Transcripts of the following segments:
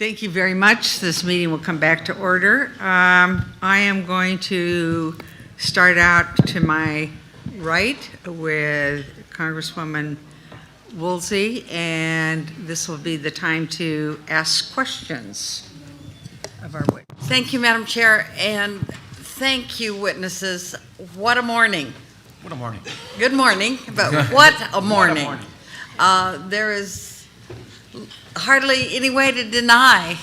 Thank you very much. This meeting will come back to order. I am going to start out to my right with Congresswoman Woolsey, and this will be the time to ask questions of our witnesses. Thank you, Madam Chair, and thank you, witnesses. What a morning. What a morning. Good morning, but what a morning. What a morning. There is hardly any way to deny,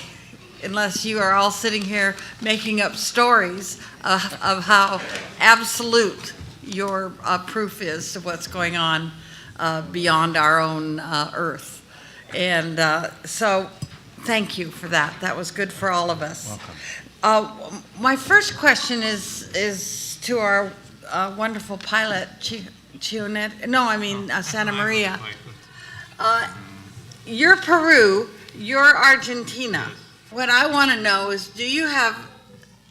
unless you are all sitting here making up stories of how absolute your proof is to what's going on beyond our own Earth. And so thank you for that. That was good for all of us. Welcome. My first question is to our wonderful pilot, Santa Maria. You're Peru, you're Argentina. What I want to know is, do you have,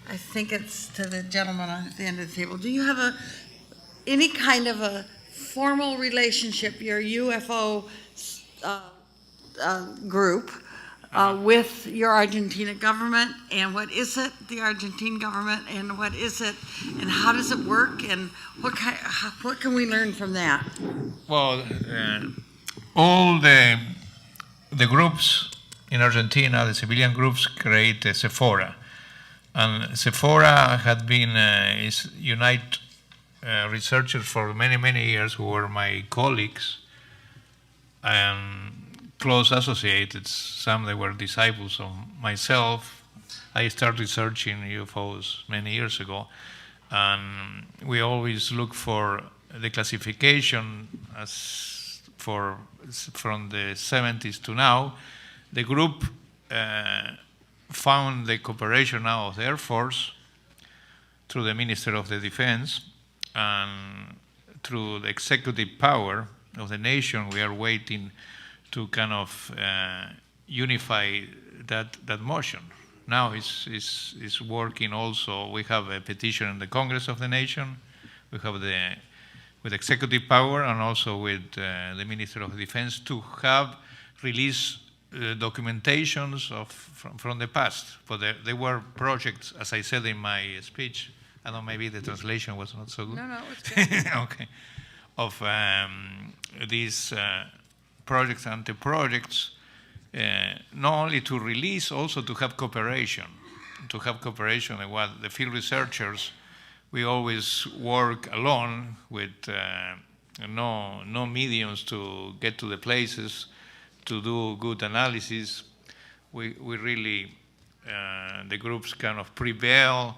I think it's to the gentleman at the end of the table, do you have any kind of a formal relationship, your UFO group, with your Argentina government? And what is it, the Argentine government, and what is it, and how does it work, and what can we learn from that? Well, all the groups in Argentina, the civilian groups, create a Sephora. And Sephora had been unite researchers for many, many years who were my colleagues and close associates. Some they were disciples of myself. I started researching UFOs many years ago, and we always look for the classification from the 70s to now. The group found the cooperation now of the Air Force through the Minister of the Defense, and through the executive power of the nation. We are waiting to kind of unify that motion. Now it's working also. We have a petition in the Congress of the nation. We have with executive power and also with the Minister of Defense to have release documentations from the past. But there were projects, as I said in my speech. I don't know, maybe the translation was not so good. No, it's good. Okay. Of these projects and the projects, not only to release, also to have cooperation. To have cooperation and what the field researchers, we always work alone with no mediums to get to the places, to do good analysis. We really, the groups kind of prevail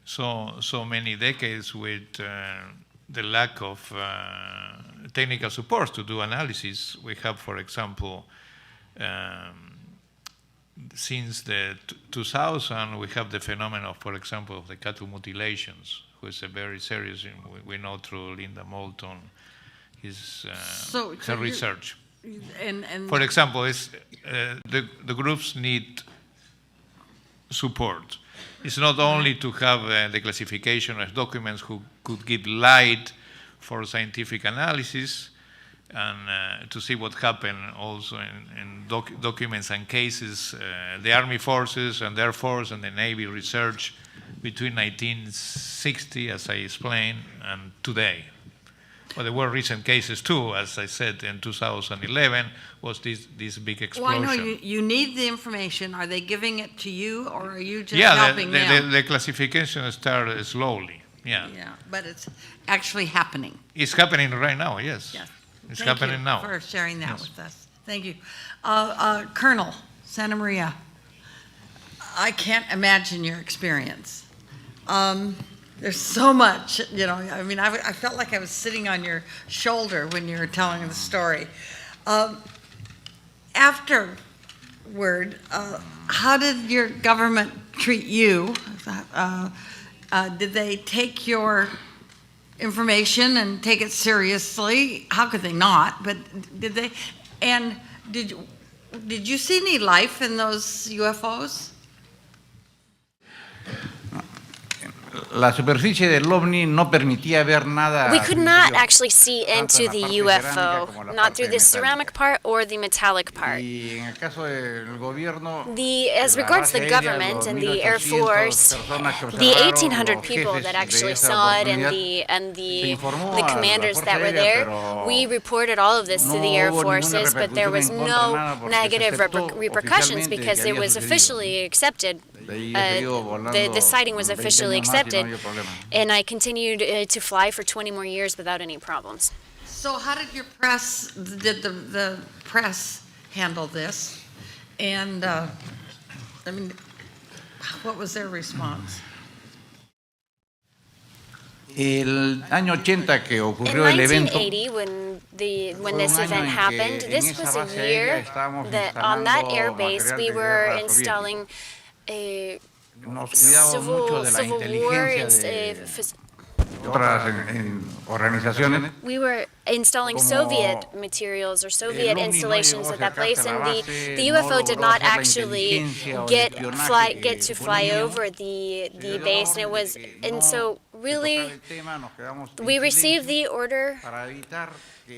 so many decades with the lack of technical support to do analysis. We have, for example, since the 2000, we have the phenomenon, for example, of the cattle mutilations, who is a very serious, we know through Linda Moulton, her research. And for example, the groups need support. It's not only to have the classification of documents who could give light for scientific analysis, and to see what happened also in documents and cases, the Army forces and the Air Force and the Navy research between 1960, as I explained, and today. But there were recent cases too, as I said, in 2011 was this big explosion. Well, I know you need the information. Are they giving it to you, or are you just helping them? The classification started slowly, yeah. Yeah, but it's actually happening. It's happening right now, yes. Yes. It's happening now. Thank you for sharing that Yes. with us. Thank you. Colonel Santa Maria, I can't imagine your experience. There's so much, I mean, I felt like I was sitting on your shoulder when you were telling the story. Afterward, how did your government treat you? Did they take your information and take it seriously? How could they not? But did they? And did you see any life in those UFOs? la superficie del ovni no permitía ver nada. We could not superior, actually see tanto into en the la parte cerámica UFO, como en la not parte through the metálica. ceramic part or the metallic part. Y en el caso del gobierno, As la regards base the aérea, government los and the Air 1800 Force, personas que the observaron, 1,800 los people jefes that de actually esa saw it oportunidad, and se the informó the a la commanders Fuerza that were Aérea, there, pero we reported all of this to the no Air hubo ninguna Forces, but there repercusión was en contra, no nada, porque se negative aceptó repercussions oficialmente because que it había was sucedido. officially accepted. De ahí he seguido The volando sighting was 20 officially años más y no accepted, había problema. and I continued to fly for 20 more years without any problems. So how did the press handle this? And, I mean, what was their response? El año 80 que In ocurrió el evento, 1980, when fue this un año event en que happened, en this esa was a base aérea year estábamos that on that instalando air base material we de were guerra installing a nos cuidábamos mucho de la Civil War inteligencia de otras organizaciones. we were installing Como Soviet materials or Soviet el ovni no installations llegó at that a place, acercarse a and la the base, UFO no did logró not hacer la actually inteligencia o el get espionaje que to fue fly niño. over the Se dio la base, and it orden de was que and no so se really tocara el tema, nos quedamos en we received silencio the order para evitar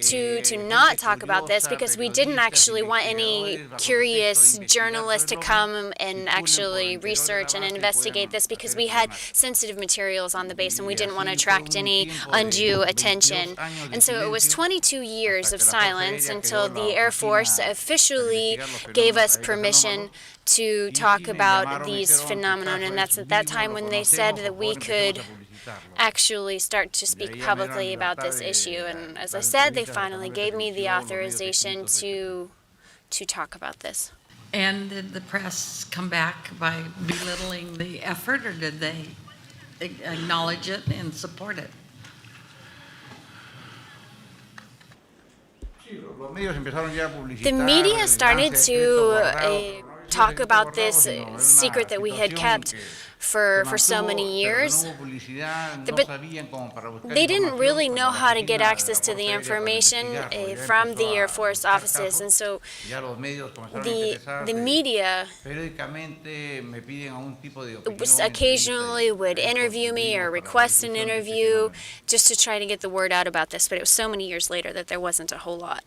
to que not gente talk about this curiosa, because we didn't periodistas, actually want any investigadores, bajo curious pretexto de journalists to investigar come todo and lo actually circulen por el interior de la research and base y investigate puedan this because hacer we had espionaje. sensitive materials on the base and we Y didn't want to así fue attract un any tiempo de undue 22 attention. años de And so it was silencio 22 years hasta of que la Fuerza silence Aérea until creó the la Air Force oficina para officially investigar los gave fenómenos us permission aéreos to y talk sí me about llamaron, me these dijeron, "Tu phenomenon, caso and es that's at that divino, time lo when they said conocemos, that por we favor, could empecemos a publicitarlo". actually start to De speak ahí ya me publicly dieron about libertad this de issue. And as I dar said, they entrevistas a finally través de gave me the televisión, los medios authorization distintos, to talk about this. And did the press come back by belittling the effort, or did they acknowledge it and support it? Los medios empezaron ya a publicitar The media el started gran secreto to guardado, pero no es talk un about secreto this guardado, sino era una secret that we had situación kept que for so mantuvo, many pero years. no hubo publicidad, no But sabían cómo para buscar they didn't información, really pues know la how to get oficina de la access to the Fuerza Aérea para information investigar, pues ya from empezó the Air a Force buscar offices, casos, and so ya los medios comenzaron a the interesarse. media Periódicamente me piden algún tipo de was opinión, occasionally entrevista, would y interview me or contribuimos para la request an difusión de este interview fenómeno. just to try to get the word out about this, but it was so many years later that there wasn't a whole lot.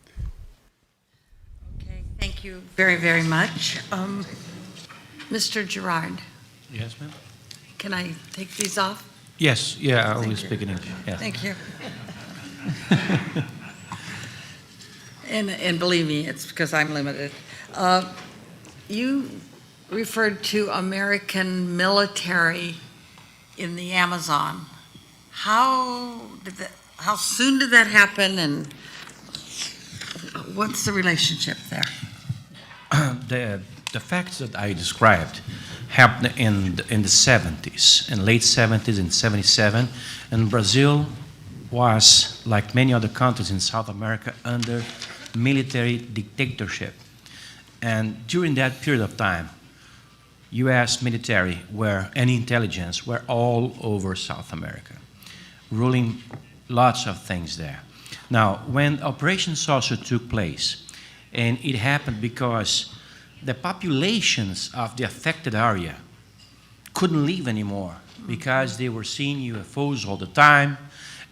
Okay, thank you very, very much. Mr. Gerard, Yes, ma'am? can I take these off? Yes, yeah, I Thank will you. speak in English. Yeah. Thank you. And believe me, it's because I'm limited. You referred to American military in the Amazon. How soon did that happen, and what's the relationship there? The facts that I described happened in the 70s, in late 70s, in 77, and Brazil was, like many other countries in South America, under military dictatorship. And during that period of time, U.S. military and intelligence were all over South America, ruling lots of things there. Now, when Operation Saucer took place, and it happened because the populations of the affected area couldn't live anymore because they were seeing UFOs all the time,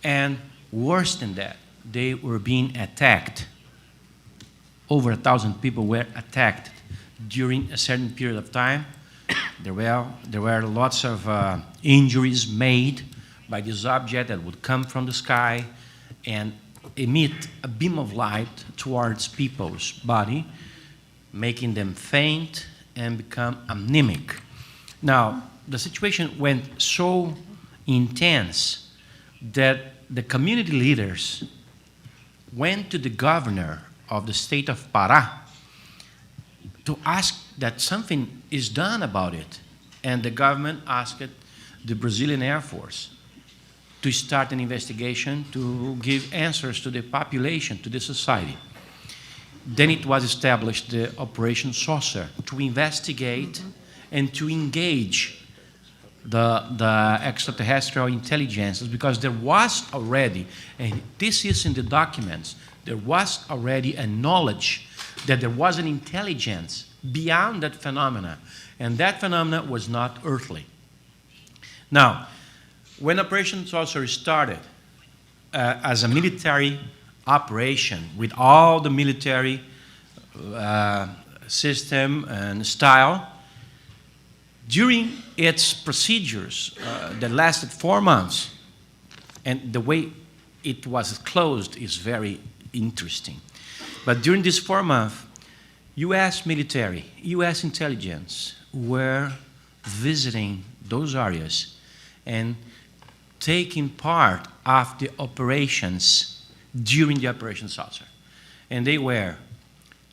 and worse than that, they were being attacked. Over 1,000 people were attacked during a certain period of time. There were lots of injuries made by this object that would come from the sky and emit a beam of light towards people's body, making them faint and become anemic. Now, the situation went so intense that the community leaders went to the governor of the state of Pará to ask that something is done about it. And the government asked the Brazilian Air Force to start an investigation to give answers to the population, to the society. Then it was established the Operation Saucer to investigate and to engage the extraterrestrial intelligences, because there was already, and this is in the documents, there was already a knowledge that there was an intelligence beyond that phenomena, and that phenomena was not earthly. Now, when Operation Saucer started as a military operation with all the military system and style, during its procedures that lasted 4 months, and the way it was closed is very interesting. But during this 4 months, U.S. military, U.S. intelligence were visiting those areas and taking part of the operations during the Operation Saucer. And they were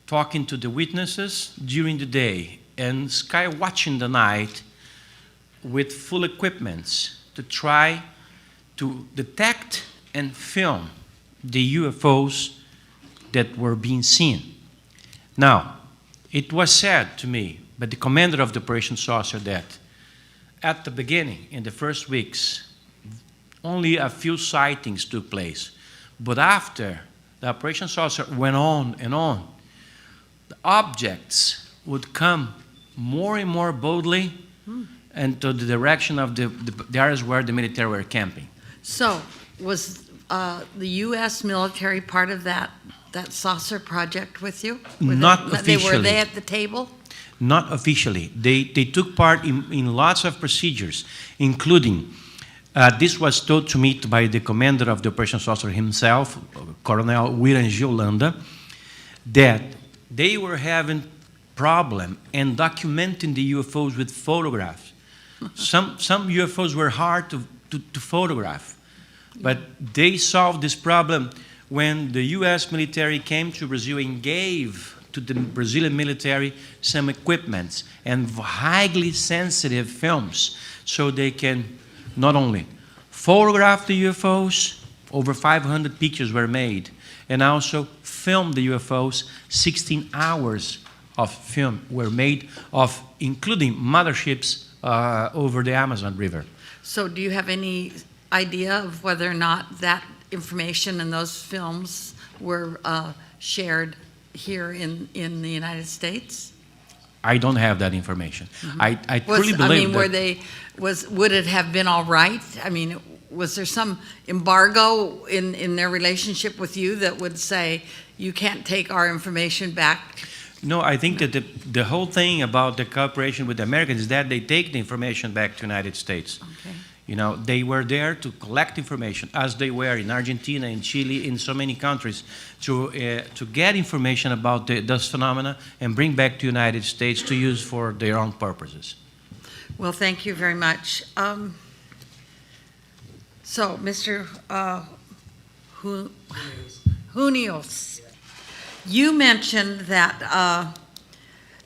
talking to the witnesses during the day and sky watching the night with full equipments to try to detect and film the UFOs that were being seen. Now, it was said to me by the commander of the Operation Saucer that at the beginning, in the first weeks, only a few sightings took place. But after the Operation Saucer went on and on, the objects would come more and more boldly and to the direction of the areas where the military were camping. So, was the U.S. military part of that saucer project with you? Not officially. Were they at the table? Not officially. They took part in lots of procedures, including, this was told to me by the commander of the Operation Saucer himself, Colonel William Giolanda, that they were having problem in documenting the UFOs with photographs. Some UFOs were hard to photograph, but they solved this problem when the U.S. military came to Brazil and gave to the Brazilian military some equipment and highly sensitive films so they can not only photograph the UFOs, over 500 pictures were made, and also film the UFOs. 16 hours of film were made of including motherships over the Amazon River. So do you have any idea of whether or not that information and those films were shared here in the United States? I don't have that information. I truly believe would it have been all right? I mean, was there some embargo in their relationship with you that would say you can't take our information back? No, I think that the whole thing about the cooperation with the Americans is that they take the information back to the United States. Okay. You know, they were there to collect information, as they were in Argentina, in Chile, in so many countries, to get information about those phenomena and bring back to the United States to use for their own purposes. Well, thank you very much. So, Mr. Junios, you mentioned that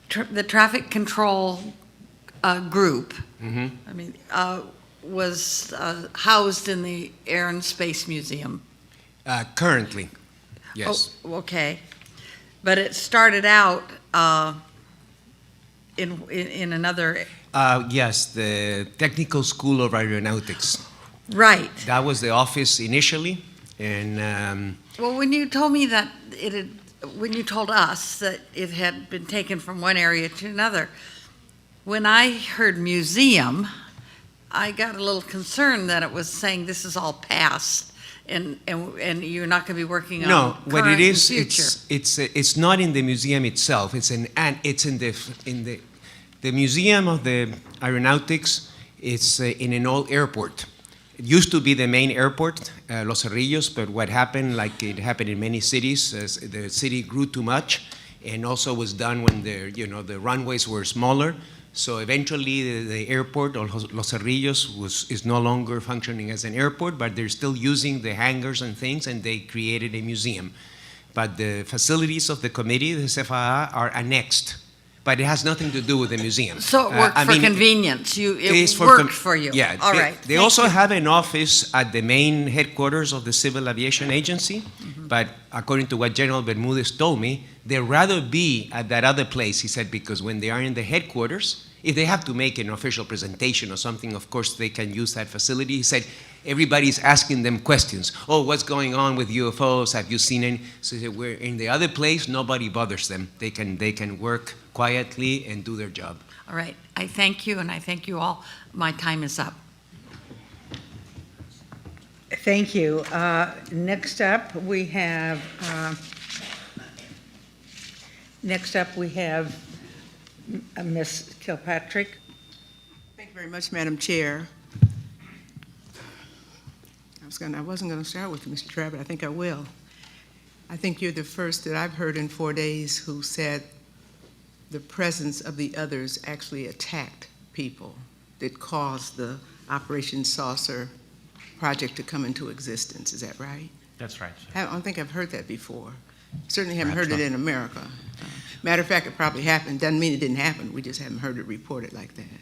the traffic control group, I mean, was housed in the Air and Space Museum. Currently, yes. Oh, okay. But it started out in another... Yes, the Technical School of Aeronautics. Right. That was the office initially, and... Well, when you told me that when you told us that it had been taken from one area to another, when I heard museum, I got a little concerned that it was saying this is all past and you're not going to be working on no, current what it is, and future. it's not in the museum itself. It's in the Museum of the Aeronautics. It's in an old airport. It used to be the main airport, Los Cerrillos, but what happened, like it happened in many cities, the city grew too much, and also was done when the runways were smaller. So eventually, the airport, or Los Cerrillos, is no longer functioning as an airport, but they're still using the hangars and things, and they created a museum. But the facilities of the committee, the CFAA, are annexed. But it has nothing to do with the museum. So it worked for convenience. It worked for you. Yeah. All right. They also have an office at the main headquarters of the Civil Aviation Agency. But according to what General Bermudez told me, they'd rather be at that other place, he said, because when they are in the headquarters, if they have to make an official presentation or something, of course, they can use that facility. He said, everybody's asking them questions. Oh, what's going on with UFOs? Have you seen any? So he said, we're in the other place, nobody bothers them. They can work quietly and do their job. All right. I thank you, and I thank you all. My time is up. Thank you. Next up, we have Ms. Kilpatrick. Thank you very much, Madam Chair. I wasn't going to start with you, Mr. Trabb, but I think I will. I think you're the first that I've heard in 4 days who said the presence of the others actually attacked people that caused the Operation Saucer project to come into existence. Is that right? That's right. I don't think I've heard that before. Certainly haven't heard Perhaps it in America. Matter of fact, it probably happened. Doesn't mean it didn't happen. We just haven't heard it reported like that.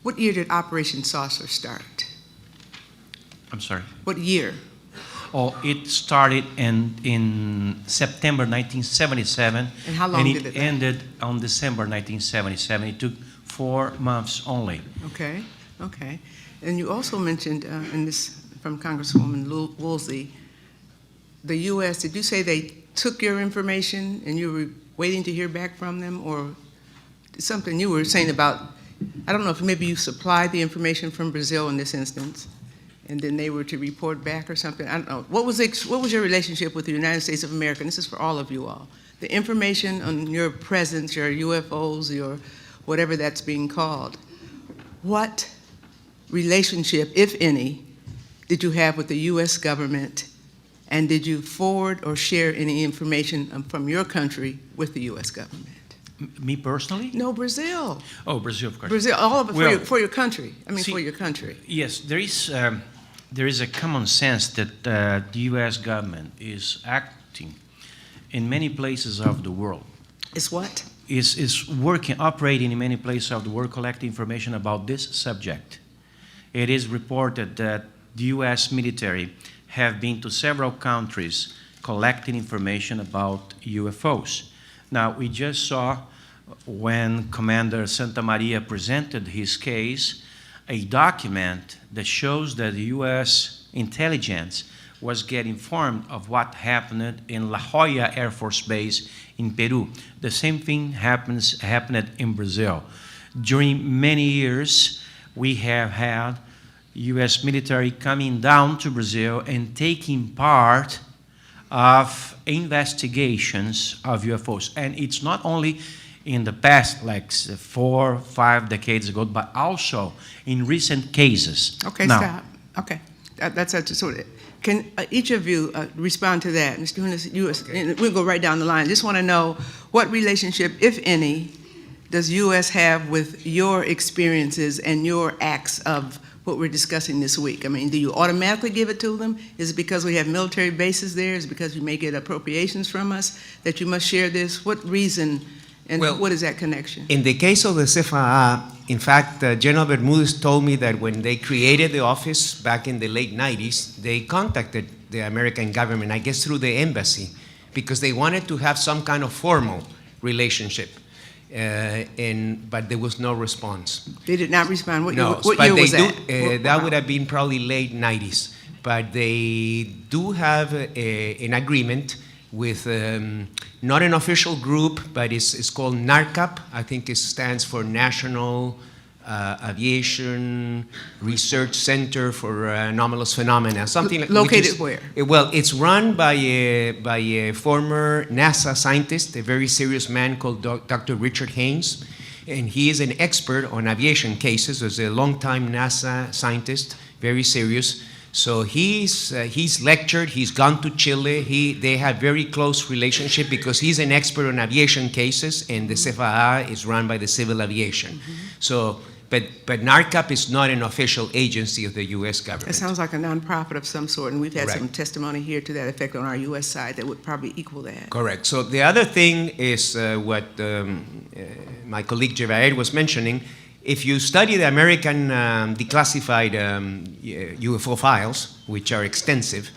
What year did Operation Saucer start? I'm sorry. What year? Oh, it started in September 1977. And how long and did it last? ended on December 1977. It took 4 months only. Okay, okay. And you also mentioned, in this from Congresswoman Woolsey, the U.S., did you say they took your information and you were waiting to hear back from them? Or something you were saying about, I don't know if maybe you supplied the information from Brazil in this instance, and then they were to report back or something? I don't know. What was your relationship with the United States of America? And this is for all of you all. The information on your presence, your UFOs, your whatever that's being called. What relationship, if any, did you have with the U.S. government, and did you forward or share any information from your country with the U.S. government? Me personally? No, Brazil. Oh, Brazil, of course. Brazil, all of it Well, for your country. I mean, see, for your country. Yes, there is a common sense that the U.S. government is acting in many places of the world. It's what? Is working, operating in many places of the world, collecting information about this subject. It is reported that the U.S. military have been to several countries collecting information about UFOs. Now, we just saw when Commander Santa Maria presented his case, a document that shows that the U.S. intelligence was getting informed of what happened in La Jolla Air Force Base in Peru. The same thing happened in Brazil. During many years, we have had U.S. military coming down to Brazil and taking part of investigations of UFOs. And it's not only in the past, like 4 or 5 decades ago, but also in recent cases. Okay, now, stop. Okay, that's sort of. Can each of you respond to that, Mr. Hunis? And we'll go right down the line. Just want to know what relationship, if any, does U.S. have with your experiences and your acts of what we're discussing this week? I mean, do you automatically give it to them? Is it because we have military bases there? Is it because you may get appropriations from us that you must share this? What reason and what is that connection? In the case of the CFA, in fact, General Bermudez told me that when they created the office back in the late 90s, they contacted the American government, I guess through the embassy, because they wanted to have some kind of formal relationship. But there was no response. They did not respond. What No, year was that? That would have been probably late 90s. But they do have an agreement with not an official group, but it's called NARCAP. I think it stands for National Aviation Research Center for Anomalous Phenomena, something like located where? Well, it's run by a former NASA scientist, a very serious man called Dr. Richard Haynes, and he is an expert on aviation cases. He's a longtime NASA scientist, very serious. So he's lectured, he's gone to Chile, they have very close relationship because he's an expert on aviation cases, and the CFAA is run by the Civil Aviation. Mm-hmm. So, but NARCAP is not an official agency of the U.S. government. It sounds like a nonprofit of some sort, and we've had Right. some testimony here to that effect on our U.S. side that would probably equal that. Correct. So the other thing is what my colleague Jevaer was mentioning. If you study the American declassified UFO files, which are extensive,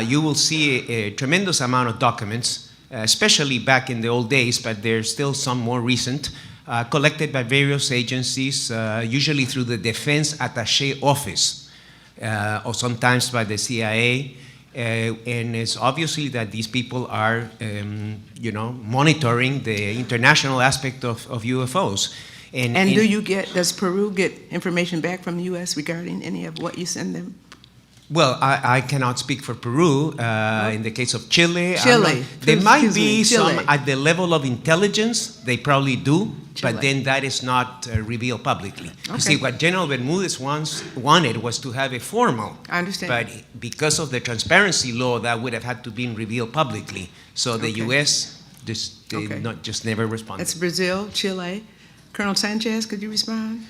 you will see a tremendous amount of documents, especially back in the old days, but there's still some more recent, collected by various agencies, usually through the Defense Attaché Office, or sometimes by the CIA. And it's obviously that these people are, monitoring the international aspect of UFOs. And does Peru get information back from the U.S. regarding any of what you send them? Well, I cannot speak for Peru. In the case of Chile, Chile. There might Excuse me, be some Chile. at the level of intelligence. They probably do, Chile. but then that is not revealed publicly. You Okay. see, what General Bermudez wanted was to have a formal. I understand. But because of the transparency law, that would have had to be revealed publicly. So the Okay. U.S. just did Okay. not just never responded. That's Brazil, Chile. Colonel Sanchez, could you respond?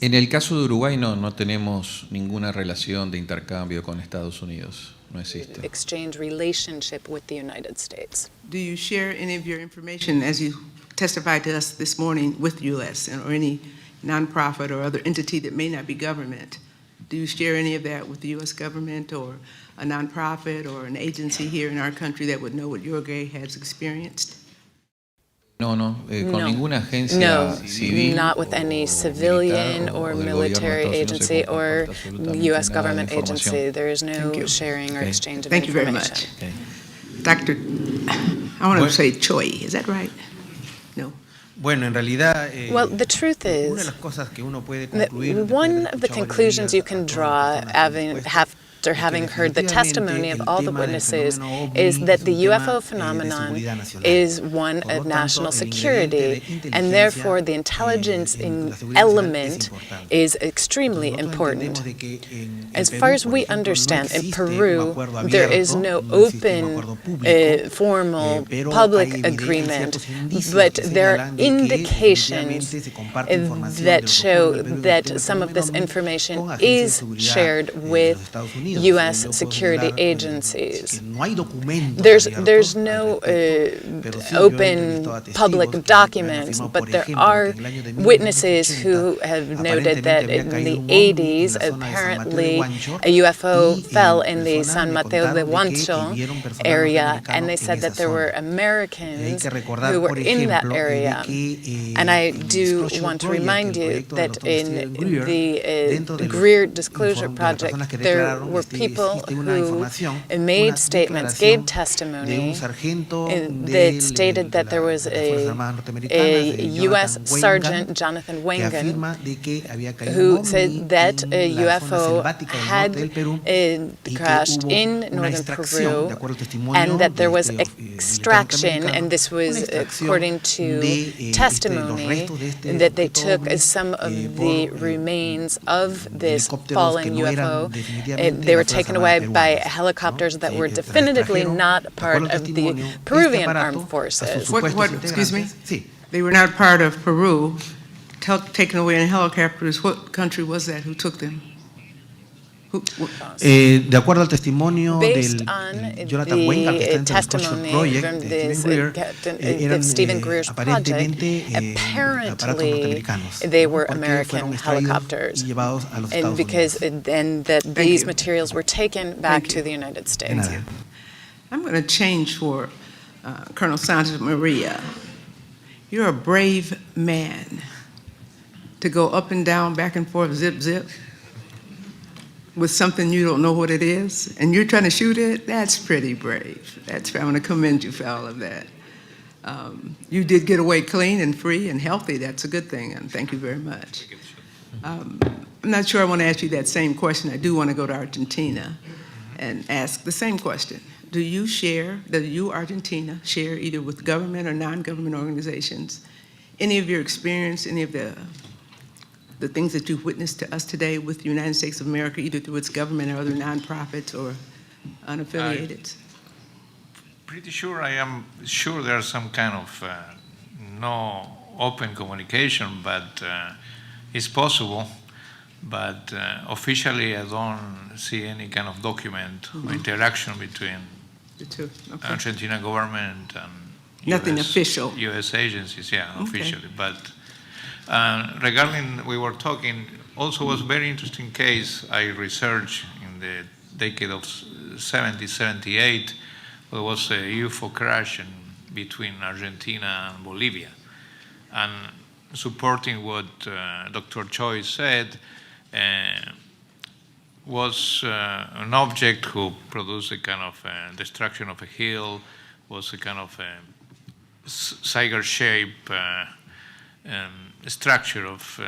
En el caso de Uruguay no tenemos ninguna relación de intercambio con Estados Unidos, no existe. Exchange relationship with the United States. Do you share any of your information as you testified to us this morning with U.S. or any nonprofit or other entity that may not be government? Do you share any of that with the U.S. government or a nonprofit or an agency here in our country that would know what Uruguay has experienced? Con No. ninguna agencia No, civil not with any o civilian militar or o del military gobierno de Estados Unidos agency se or comparte absolutamente U.S. nada de government información. agency. There is Thank no you. sharing or Okay. exchange of Thank you very information. much. Okay. Dr. I want to say Choi, is that right? No. Bueno, en realidad, Well, the truth una de is las cosas que uno puede that concluir después de one haber of the escuchado conclusions varias you can draw after having heard the testimony of all the witnesses is that the UFO phenomenon is one of national security, and therefore the intelligence element is extremely important. As far as we understand, in Peru, there is no open, formal, public agreement, but there are indications that show that some of this information is shared with U.S. security agencies. There's no open public documents, but there are witnesses who have noted that in the 80s, apparently a UFO fell in the San Mateo de Huancho area, and they said that there were Americans who were in that area. And I do want to remind you that in the Greer Disclosure Project, there were people who made statements, gave testimony that stated that there was a U.S. Sergeant, Jonathan Wangan, who said that a UFO had crashed in northern Peru and that there was extraction, and this was according to testimony, that they took some of the remains of this fallen UFO. They were taken away by helicopters that were definitively not part of the Peruvian armed forces. Excuse me? They were not part of Peru, taken away in helicopters. What country was that who took them? De acuerdo al testimonio Based del on Jonathan Wangan, que está the dentro del Disclosure testimony Project from de this Stephen Greer, eran Stephen Greer's project, aparentemente aparatos apparently norteamericanos. they were Porque American fueron extraídos helicopters, y llevados a los and Estados because Unidos. then that these you. materials were taken back Thank to you. the United De States. nada. I'm going to change for Colonel Santa Maria. You're a brave man to go up and down, back and forth, zip, zip, with something you don't know what it is, and you're trying to shoot it. That's pretty brave. I'm going to commend you for all of that. You did get away clean and free and healthy. That's a good thing, and thank you very much. I'm not sure I want to ask you that same question. I do want to go to Argentina and ask the same question. Do you, Argentina, share either with government or non-government organizations any of your experience, any of the things that you've witnessed to us today with the United States of America, either through its government or other nonprofits or unaffiliated? Pretty sure I am sure there's some kind of no open communication, but it's possible. But officially, I don't see any kind of document or interaction between The two. Okay. Argentina government and Nothing US, official. U.S. agencies, yeah, Okay. officially. But regarding, we were talking, also was a very interesting case I researched in the decade of 70, 78. There was a UFO crash between Argentina and Bolivia. And supporting what Dr. Choi said, was an object who produced a kind of destruction of a hill, was a kind of cigar-shaped structure of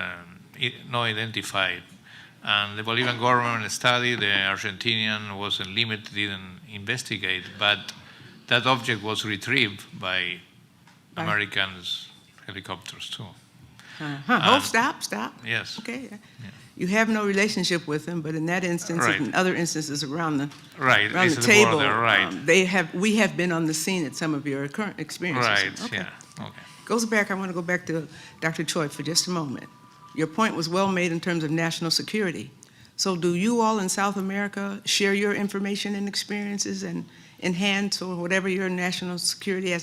no identified And the Bolivian government studied, the Argentinian wasn't limited, didn't investigate, but that object was retrieved by Americans' helicopters too. Oh, stop. Yes. Okay. You have no relationship with them, but in that instance, Right. and other instances around the Right, around it's the the table, border, right. we have been on the scene at some of your current experiences. Right, Okay. yeah, okay. Goes back. I want to go back to Dr. Choi for just a moment. Your point was well made in terms of national security. So, do you all in South America share your information and experiences and enhance or whatever your national security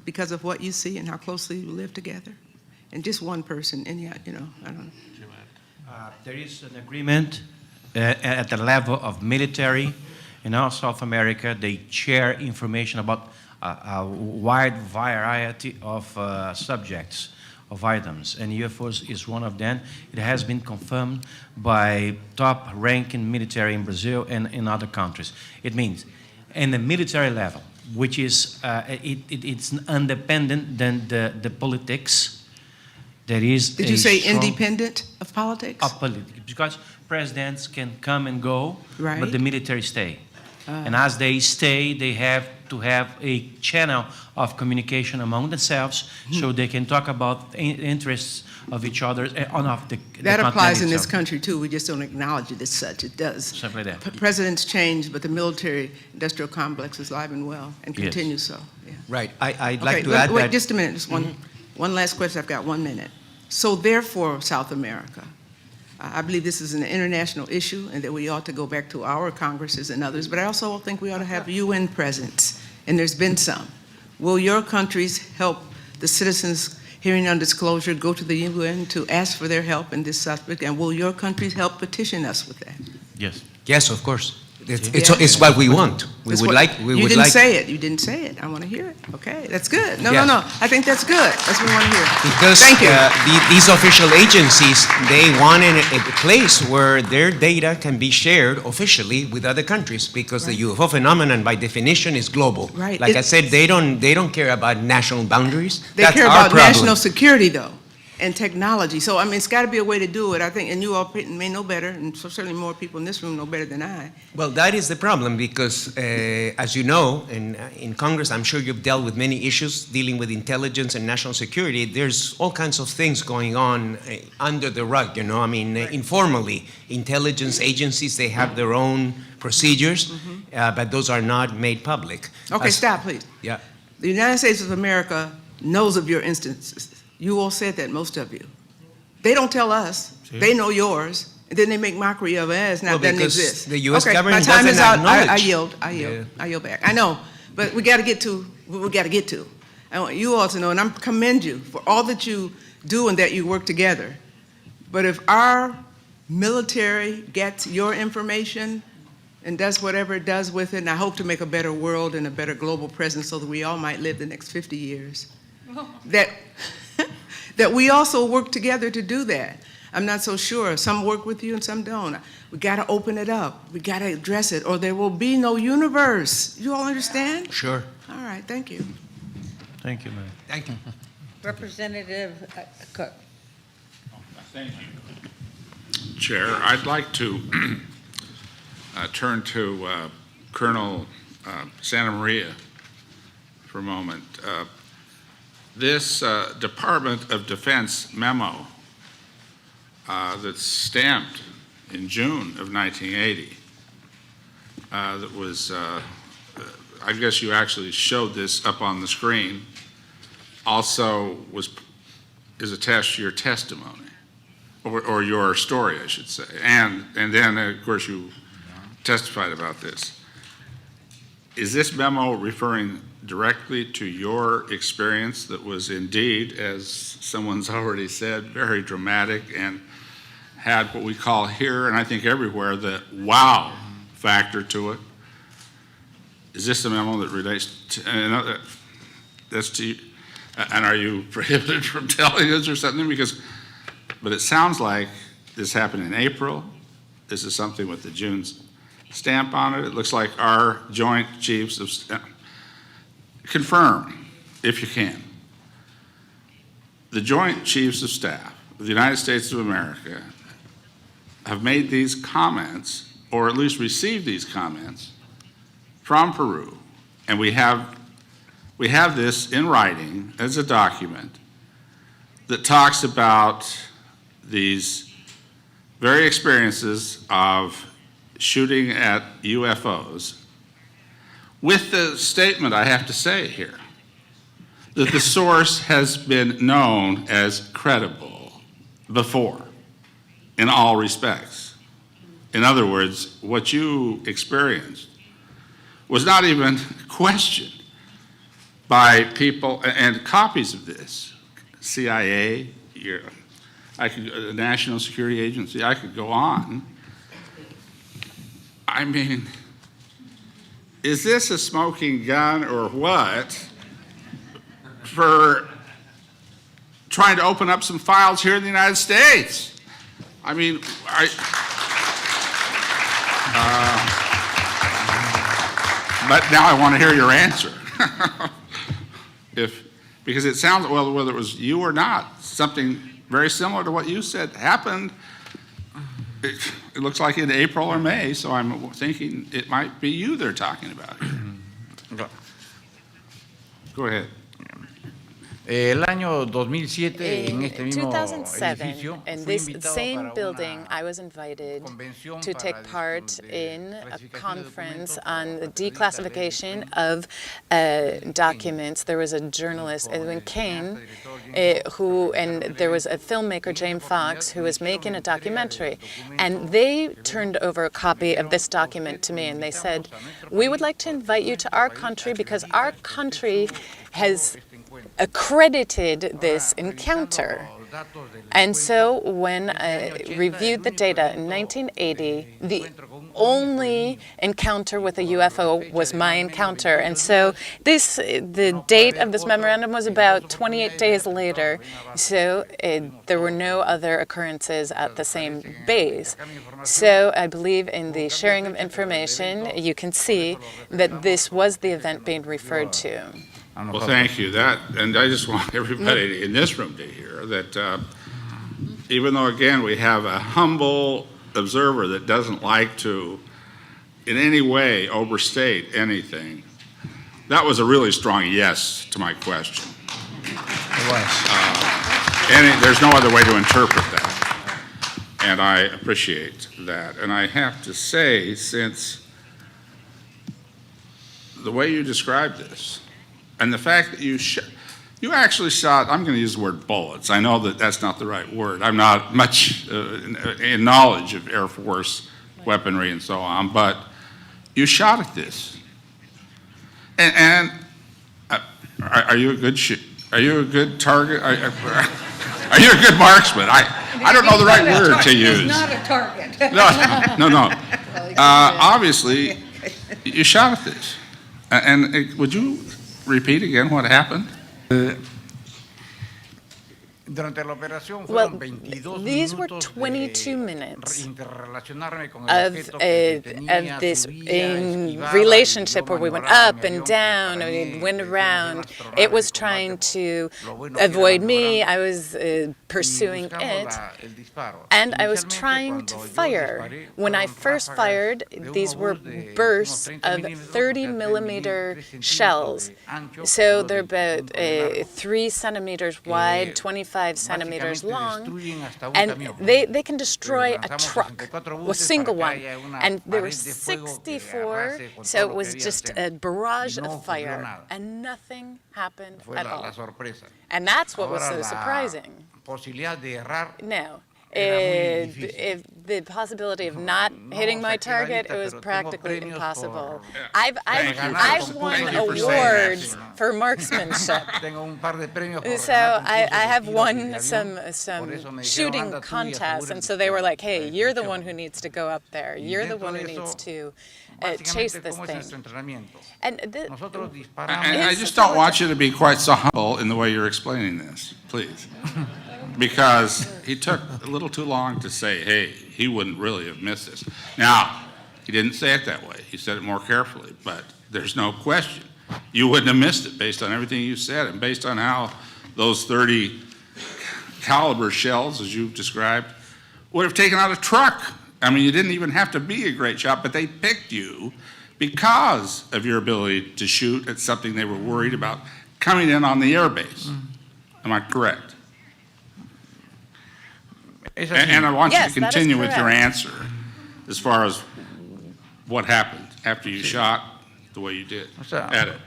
because of what you see and how closely you live together? And just one person, I don't know. There is an agreement at the level of military in all South America. They share information about a wide variety of subjects, of items, and UFOs is one of them. It has been confirmed by top-ranking military in Brazil and in other countries. It means, in the military level, which is it's independent than the politics. There is. Did you say independent of politics? Of politics, because presidents can come and go, Right. but the military stay. And as they stay, they have to have a channel of communication among themselves, so they can talk about interests of each other of the That applies continent in this itself. country too. We just don't acknowledge it as such. It does. Something like that. Presidents change, but the military-industrial complex is alive and well and Yes. continues so. Yeah. Right. I'd like Okay, to add wait that. just a minute. Just one last question. I've got 1 minute. So therefore, South America, I believe this is an international issue and that we ought to go back to our Congresses and others, but I also think we ought to have UN presence, and there's been some. Will your countries help the citizens hearing on disclosure go to the UN to ask for their help in this subject, and will your countries help petition us with that? Yes. Yes, of course. It's what we want. We That's would what- like. We You would didn't like. say it. You didn't say it. I want to hear it. Okay, that's good. No, Yes. no. I think that's good. That's what we want to hear. Because Thank you. these official agencies, they want a place where their data can be shared officially with other countries, because the UFO phenomenon, by definition, is global. Right. Like I said, they don't care about national boundaries. They That's care our about problem. national security, though, and technology. So, I mean, it's got to be a way to do it, I think, and you all may know better, and so certainly more people in this room know better than I. Well, that is the problem, because as you know, in Congress, I'm sure you've dealt with many issues dealing with intelligence and national security. There's all kinds of things going on under the rug, I mean, informally. Intelligence agencies, they have their own procedures, but those are not made public. Okay, stop, please. Yeah. The United States of America knows of your instances. You all said that, most of you. They don't tell us. They know yours, and then they make mockery of it as Well, not doesn't because exist. the U.S. Okay, government my time is doesn't out. I acknowledge. yield. Yeah. I yield back. I know, but we got to get to what we got to get to. I want you all to know, and I commend you for all that you do and that you work together. But if our military gets your information and does whatever it does with it, and I hope to make a better world and a better global presence so that we all might live the next 50 years, that we also work together to do that. I'm not so sure. Some work with you and some don't. We got to open it up. We got to address it, or there will be no universe. You all understand? Sure. All right. Thank you. Thank you, ma'am. Thank you. Representative Cook. Thank you. Chair, I'd like to turn to Colonel Santa Maria for a moment. This Department of Defense memo that's stamped in June of 1980, that was, I guess you actually showed this up on the screen, also is attached to your testimony, or your story, I should say. And then, of course, you testified about this. Is this memo referring directly to your experience that was indeed, as someone's already said, very dramatic and had what we call here, and I think everywhere, the wow factor to it? Is this a memo that relates to, that's to you? And are you prohibited from telling us or something? But it sounds like this happened in April. This is something with the June stamp on it. It looks like our Joint Chiefs of Staff. Confirm, if you can. The Joint Chiefs of Staff of the United States of America have made these comments, or at least received these comments, from Peru. And we have this in writing as a document that talks about these very experiences of shooting at UFOs, with the statement, I have to say here, that the source has been known as credible before in all respects. In other words, what you experienced was not even questioned by people, and copies of this, CIA, the National Security Agency, I could go on. I mean, is this a smoking gun or what for trying to open up some files here in the United States? I mean, but now I want to hear your answer. Because it sounds, well, whether it was you or not, something very similar to what you said happened. It looks like in April or May, so I'm thinking it might be you they're talking about here. Go ahead. El año 2007, en este In mismo 2007, edificio, in fui this invitado same para building, una I was invited convención to para take part in a clasificación de conference documentos on the por periodistas declassification Edwin of documents. There was a journalist, Edwin Kane, and there was a filmmaker, James Fox, who was making a documentary. And they turned over a copy of this document to me, and they said, "We would like to invite you to our country because our country has accredited this encounter." And so when I reviewed the data in 1980, the only encounter with a UFO was my encounter. And so the date of this memorandum was about 28 days later. So there were no other occurrences at the same base. So I believe in the sharing of information, you can see that this was the event being referred to. Well, thank you. And I just want everybody in this room to hear that even though, again, we have a humble observer that doesn't like to in any way overstate anything, that was a really strong yes to my question. It was. There's no other way to interpret that. And I appreciate that. And I have to say, since the way you described this, and the fact that you actually shot, I'm going to use the word bullets. I know that that's not the right word. I'm not much in knowledge of Air Force weaponry and so on, but you shot at this. And are you a good are you a good target? Are you a good marksman? I don't know the right word to use. He's not a target. No. Obviously, you shot at this. And would you repeat again what happened? Durante la operación Well, fueron 22 these were minutos 22 minutes interrelacionarme con el objeto que tenía, of this subía, esquivaba, relationship yo where we went maniobraba up mi and avión, down, que para and mí, we went desde around. un astronave It was de trying combate, to lo bueno que era avoid me. maniobrando I was pursuing y it. buscando el disparo. And I was Inicialmente, trying to cuando yo fire. disparé, When I fueron first ráfagas fired, de un these were obús de bursts unos 30 of milímetros, 30 o sea, millimeter 3 centímetros shells. de ancho, So alrededor they're de about 5 de largo. 3 centimeters wide, 25 centimeters Básicamente long. destruyen hasta un And camión. they can destroy a Lanzamos truck, 64 a buses single para one. que haya una And there were pared de fuego que 64, arrase con so todo it lo was que había just al a centro. barrage Y no of ocurrió fire, nada. and nothing happened Fue at la all. sorpresa. And that's what was Ahora, so la surprising. posibilidad de errar No. era muy difícil. If the possibility of not hitting my target, it was practically impossible. I've won Thank you for saying awards that. for marksmanship. Tengo un par de premios por So ganar I concursos de have tiros won de avión. some Por eso me dijeron, shooting "Anda tú y contests, asegura and el so they were like, "Hey, disparo, you're the la one who dirección". needs to go up there. Y You're the dentro one who de needs eso, to chase básicamente, this ¿cómo es thing." nuestro entrenamiento? And Nosotros disparamos. And I It's just don't so want you to be quite so humble in the way you're explaining this, please. Because he took a little too long to say, hey, he wouldn't really have missed this. Now, he didn't say it that way. He said it more carefully, but there's no question. You wouldn't have missed it based on everything you said and based on how those 30 caliber shells, as you've described, would have taken out a truck. I mean, you didn't even have to be a great shot, but they picked you because of your ability to shoot at something they were worried about coming in on the airbase. Am I correct? And I want you Yes, to that is continue with your correct. answer as far as what happened after you shot the way you did at it.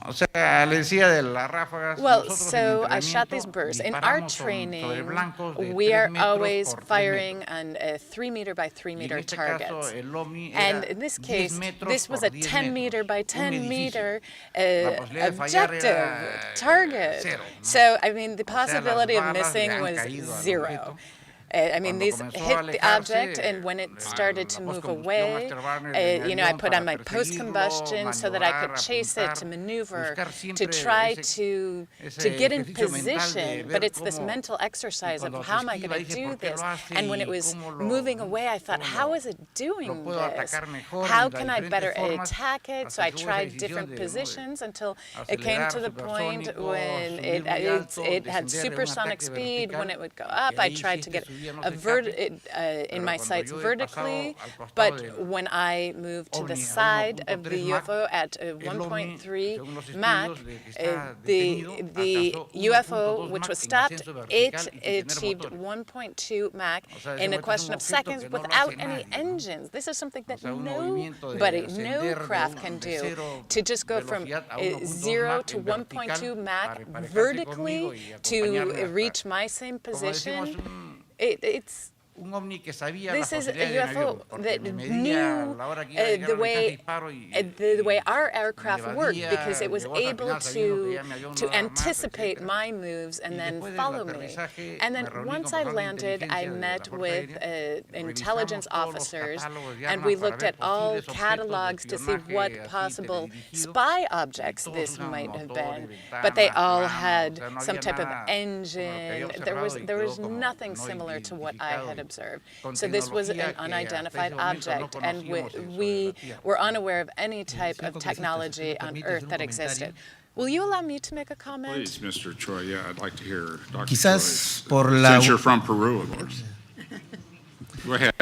O sea, le decía de las ráfagas. Well, nosotros so en I shot these entrenamiento bursts. In our disparamos sobre training, blancos de we 3 are metros always por 3 firing metros. on 3 meter by 3 Y en meter este targets. caso, el ovni And era in this 10 case, metros this was por a 10 10 meter metros, by un 10 edificio. meter La posibilidad de fallar objective era, target. cero, ¿no? So, I mean, the O sea, las possibility of balas le missing han was caído al zero. objeto. I mean, Cuando these comenzó a hit the alejarse, object, and when it started to la move postcombustión away, afterburner en el you know, I avión put para on my perseguirlo, post-combustion so that I could maniobrar, chase it, to apuntar, maneuver, buscar to siempre try ese to get in ejercicio mental de position. ver But it's this cómo- mental exercise of cuando how am I se esquiva, going to dice, do ¿por qué this? lo hace And when y it was cómo lo- moving away, I thought, cómo how lo- is it doing lo puedo this? atacar mejor How en las can I diferentes better formas attack it? So hasta I que hubo esa tried decisión different de, ¿no? positions until it came to the point supersónico, when subir muy alto, it had descender en un supersonic ataque speed. When vertical, it would go que up, I ahí tried sí to te get subían los a escapes, in pero my cuando sights yo he vertically, pasado al costado but del when I moved to the ovni a side of 1.3 the Mach, UFO at el ovni, 1.3 según los Mach, estudios de que está the detenido, alcanzó UFO, 1.2 which Mach was en stopped, ascenso vertical it y sin tener achieved motores. 1.2 Mach O sea, ese in a momento es question un of objeto seconds que no lo without hace any nadie, ¿no? engines. This is something that O sea, un movimiento de nobody, no ascender craft de can de do. cero To just go from velocidad a 1.2 0 Mach to en 1.2 vertical Mach para emparejarse vertically conmigo y to acompañarme hasta, reach my same como position, decimos, it's un ovni que sabía this la is a posibilidad de un UFO avión, porque that me medía knew la hora que iba a llegar the al way disparo y the way our aircraft me worked, evadía, because it was llegó hasta el able final sabiendo que ya mi avión no daba más, anticipate etcétera. my moves and Y then después del follow me. aterrizaje And me then reuní once con I personal de landed, I inteligencia de la met Fuerza with Aérea, intelligence revisamos todos los officers, catálogos de and armas we para looked ver at all posibles objetos de catalogs to see espionaje what así possible teledirigidos, spy y objects todos this usaban might have motores, been, but they ventanas, all planos, had o sea, no some había type of nada engine. como lo que There había was observado y there was quedó como nothing no similar to what I identificado had y observed. con So this was tecnología an que hasta unidentified ese momento no object, and conocíamos eso de we la Tierra. were unaware of any type señor of congresista, technology si me on permite Earth hacer un that comentario. existed. Will you allow me to make a comment? Please, Mr. Choi, yeah, I'd like to hear Dr. Quizás Choi's, por la- since you're from Peru, of course. Go ahead.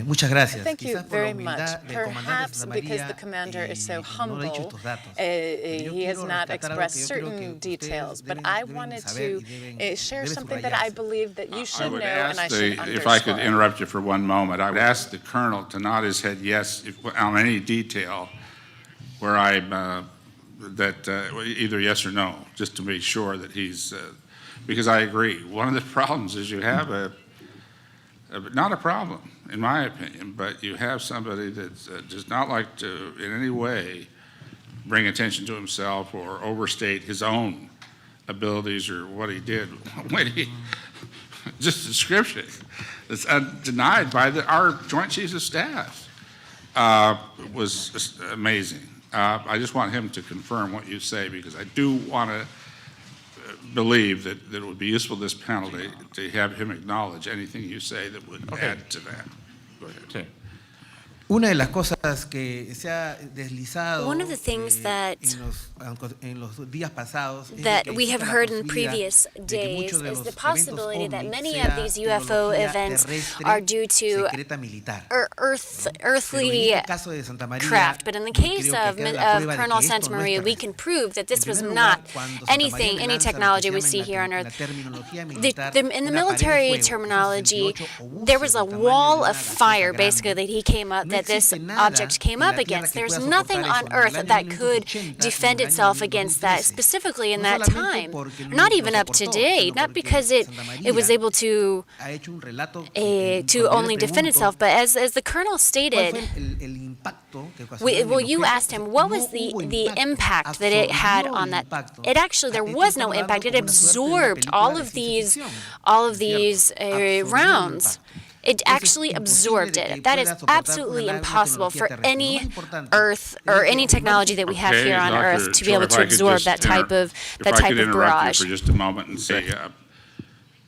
Muchas gracias. Thank you Quizás por la very much. humildad del comandante Perhaps Santa because María, the commander is so no le he dicho humble, estos datos. Pero yo he has quiero not rescatar algo expressed que yo creo que certain ustedes details, but deben- I deben wanted saber to y deben- share debe something that I subrayarse. believe that you I should know would and I ask should if I could underscore. interrupt you for one moment, I would ask the colonel to nod his head yes on any detail where either yes or no, just to make sure that he's, because I agree. One of the problems is you have not a problem, in my opinion, but you have somebody that does not like to in any way bring attention to himself or overstate his own abilities or what he did when he just description that's denied by our Joint Chiefs of Staff was just amazing. I just want him to confirm what you say, because I do want to believe that it would be useful to this panel to have him acknowledge anything you say that would add to that. Go ahead. Sí. Una de las cosas que se ha deslizado One of the things that en los días pasados es that que we have existe la heard in posibilidad previous de que days muchos de is los the eventos possibility that ovni many sea of these UFO tecnología events terrestre are due to secreta militar. earthly Pero en este caso de Santa María, craft. But in the yo case creo of, que queda la of prueba de Colonel que esto Santa no es Maria, we terrestre. can prove that this En was primer not lugar, cuando Santa María anything, me any lanza lo que technology se we llama see en here on la Earth. terminología militar, In the una pared de military fuego, terminology, 68 there was a obuses del tamaño wall de of una gaseosa fire, grande. basically, that he came up, No that this existe nada object came en up la Tierra against. que There's pueda nothing soportar on eso, ni en Earth el año that could 1980 ni en defend el año itself against that, 2013. specifically in No that solamente time. porque Not lo even up soportó, to date, sino not porque because Santa it was María able to ha hecho un relato to cuando yo only le defend pregunto itself, but as the Colonel cuál stated, fue el impacto que ocasionó en well, el you objeto, asked him what was no hubo the impacto, impact that it had absorbió on el that. impacto. It actually, there Esto was no estamos impact. It hablando como una suerte de una absorbed película all de of ciencia these, ficción. all of ¿Cierto? these Absorbió el rounds. impacto. It Entonces, actually imposible absorbed de que it. That is pueda soportar absolutely una impossible tecnología for terrestre. Lo any más importante Earth es or que any technology that we have Okay, here on Dr. Earth to be able Choi, to if I could absorb just that type of if I could interrupt barrage. you for just a moment and say,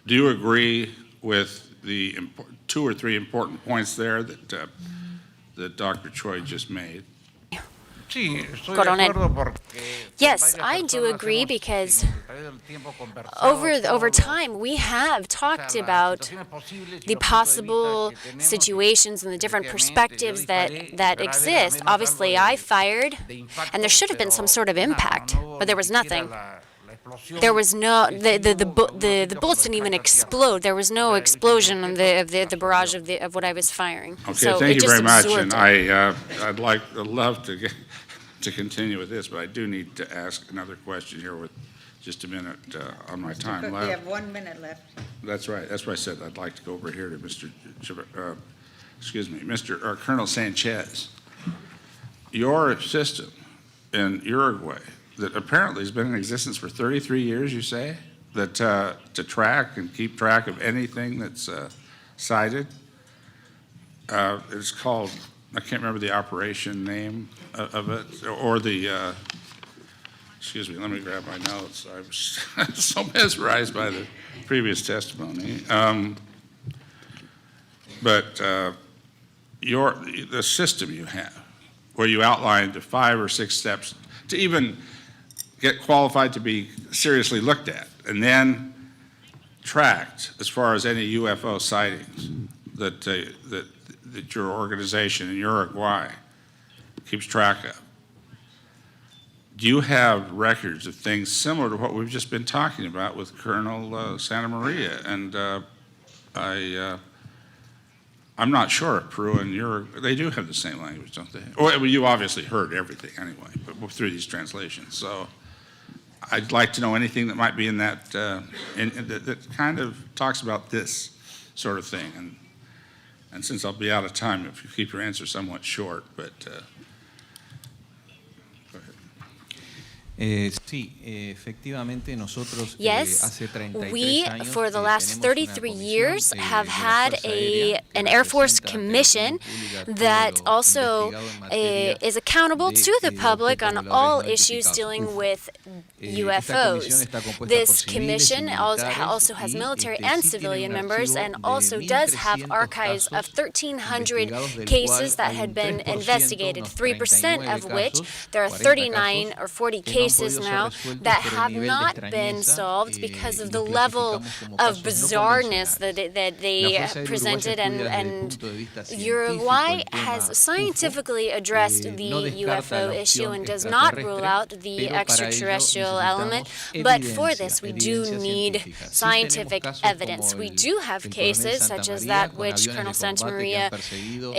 do you agree with the 2 or 3 important points there that Dr. Choi just made? Coronel. Yes, I do agree because over time we have talked about the possible situations and the different perspectives that exist. Obviously, I fired, and there should have been some sort of impact, but there was nothing. There was no the bullets didn't even explode. There was no explosion of the barrage of what I was firing. Okay, so thank it you just very much, absorbed and it. I'd love to continue with this, but I do need to ask another question here with just a minute on my time Cook, left. we have 1 minute left. That's right. That's why I said I'd like to go over here to Colonel Sanchez. Your system in Uruguay that apparently has been in existence for 33 years, you say, that to track and keep track of anything that's cited. It's called, I can't remember the operation name of it, or the, excuse me, let me grab my notes. I was so mesmerized by the previous testimony. But the system you have, where you outlined the 5 or 6 steps to even get qualified to be seriously looked at, and then tracked as far as any UFO sightings that your organization in Uruguay keeps track of. Do you have records of things similar to what we've just been talking about with Colonel Santa Maria? And I'm not sure if Peru and Uruguay, they do have the same language, don't they? Well, you obviously heard everything anyway, but through these translations. So I'd like to know anything that might be in that, that kind of talks about this sort of thing. And since I'll be out of time, if you keep your answer somewhat short, but go ahead. Sí, efectivamente nosotros Yes, hace 33 we, años for the last tenemos 33 una years, comisión, have de la had Fuerza Aérea que an Air Force representa ante la commission opinión pública todo that lo also investigado en materia is accountable de to the public objetos on voladores all no issues identificados, dealing with Esta comisión UFOs. está compuesta por This civiles y commission militares also has y, military sí and tiene civilian un members archivo and de also does have 1,300 archives of casos 1,300 investigados, del cases cual that hay had un been 3%, investigated, unos 3% 39 of which casos, there are 40 39 casos or 40 que no han cases podido ser now resueltos that por el have nivel de not been extrañeza, solved because of y the los level clasificamos como of casos no bizarreness convencionales. that La they Fuerza Aérea Uruguaya presented, estudia desde el and punto de vista científico Uruguay el tema has UFO, scientifically addressed the no descarta UFO la issue opción and does not rule extraterrestre, out the pero para ello extraterrestrial element. necesitamos But for evidencia, this, we do evidencia need científica. Sí scientific tenemos casos evidence. como We el do have del coronel cases Santa such as María that con which aviones Colonel de Santa combate que Maria han perseguido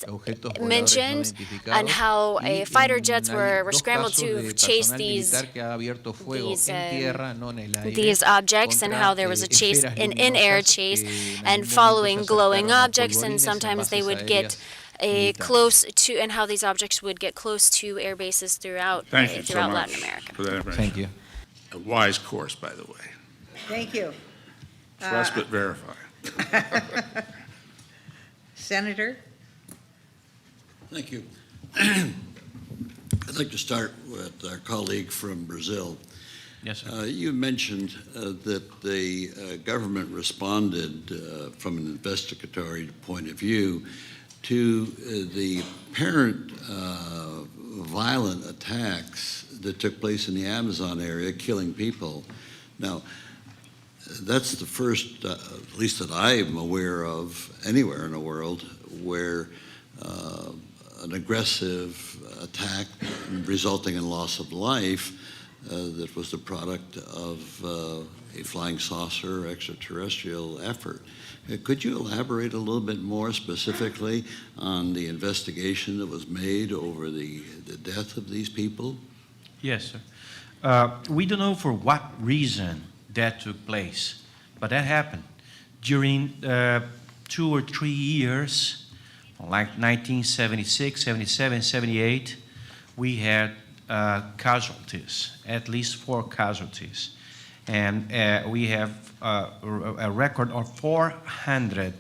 objetos voladores no mentioned, identificados, and how y fighter jets hay were dos scrambled casos to de chase personal these militar que ha abierto fuego en tierra, no en el aire, these objects, and how there was a chase, esferas an in-air luminosas chase, que en and algún following momento se glowing acercaron a objects, and polvorines en sometimes they bases would get aéreas close to, and how these objects would get close to air bases throughout Thank you so throughout much Latin America. for that information. Thank you. A wise course, by the way. Thank you. Trust but verify. Senator? Thank you. I'd like to start with our colleague from Brazil. Yes, sir. You mentioned that the government responded from an investigatory point of view to the apparent violent attacks that took place in the Amazon area, killing people. Now, that's the first, at least that I'm aware of, anywhere in the world, where an aggressive attack resulting in loss of life that was the product of a flying saucer extraterrestrial effort. Could you elaborate a little bit more specifically on the investigation that was made over the death of these people? Yes, sir. We don't know for what reason that took place, but that happened. During 2 or 3 years, like 1976, 77, 78, we had casualties, at least 4 casualties. And we have a record of 400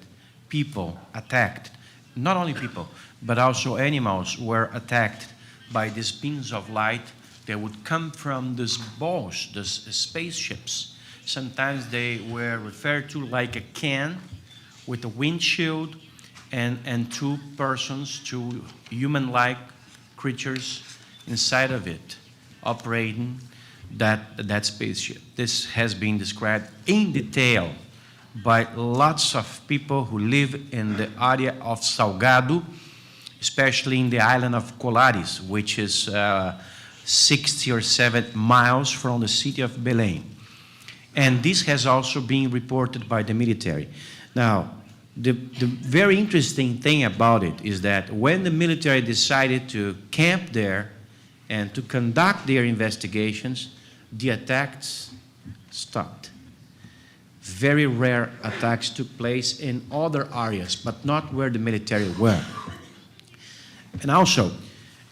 people attacked. Not only people, but also animals were attacked by these beams of light that would come from these balls, these spaceships. Sometimes they were referred to like a can with a windshield and 2 persons, 2 human-like creatures inside of it, operating that spaceship. This has been described in detail by lots of people who live in the area of Salgado, especially in the island of Colares, which is 60 or 70 miles from the city of Belém. And this has also been reported by the military. Now, the very interesting thing about it is that when the military decided to camp there and to conduct their investigations, the attacks stopped. Very rare attacks took place in other areas, but not where the military were. And also,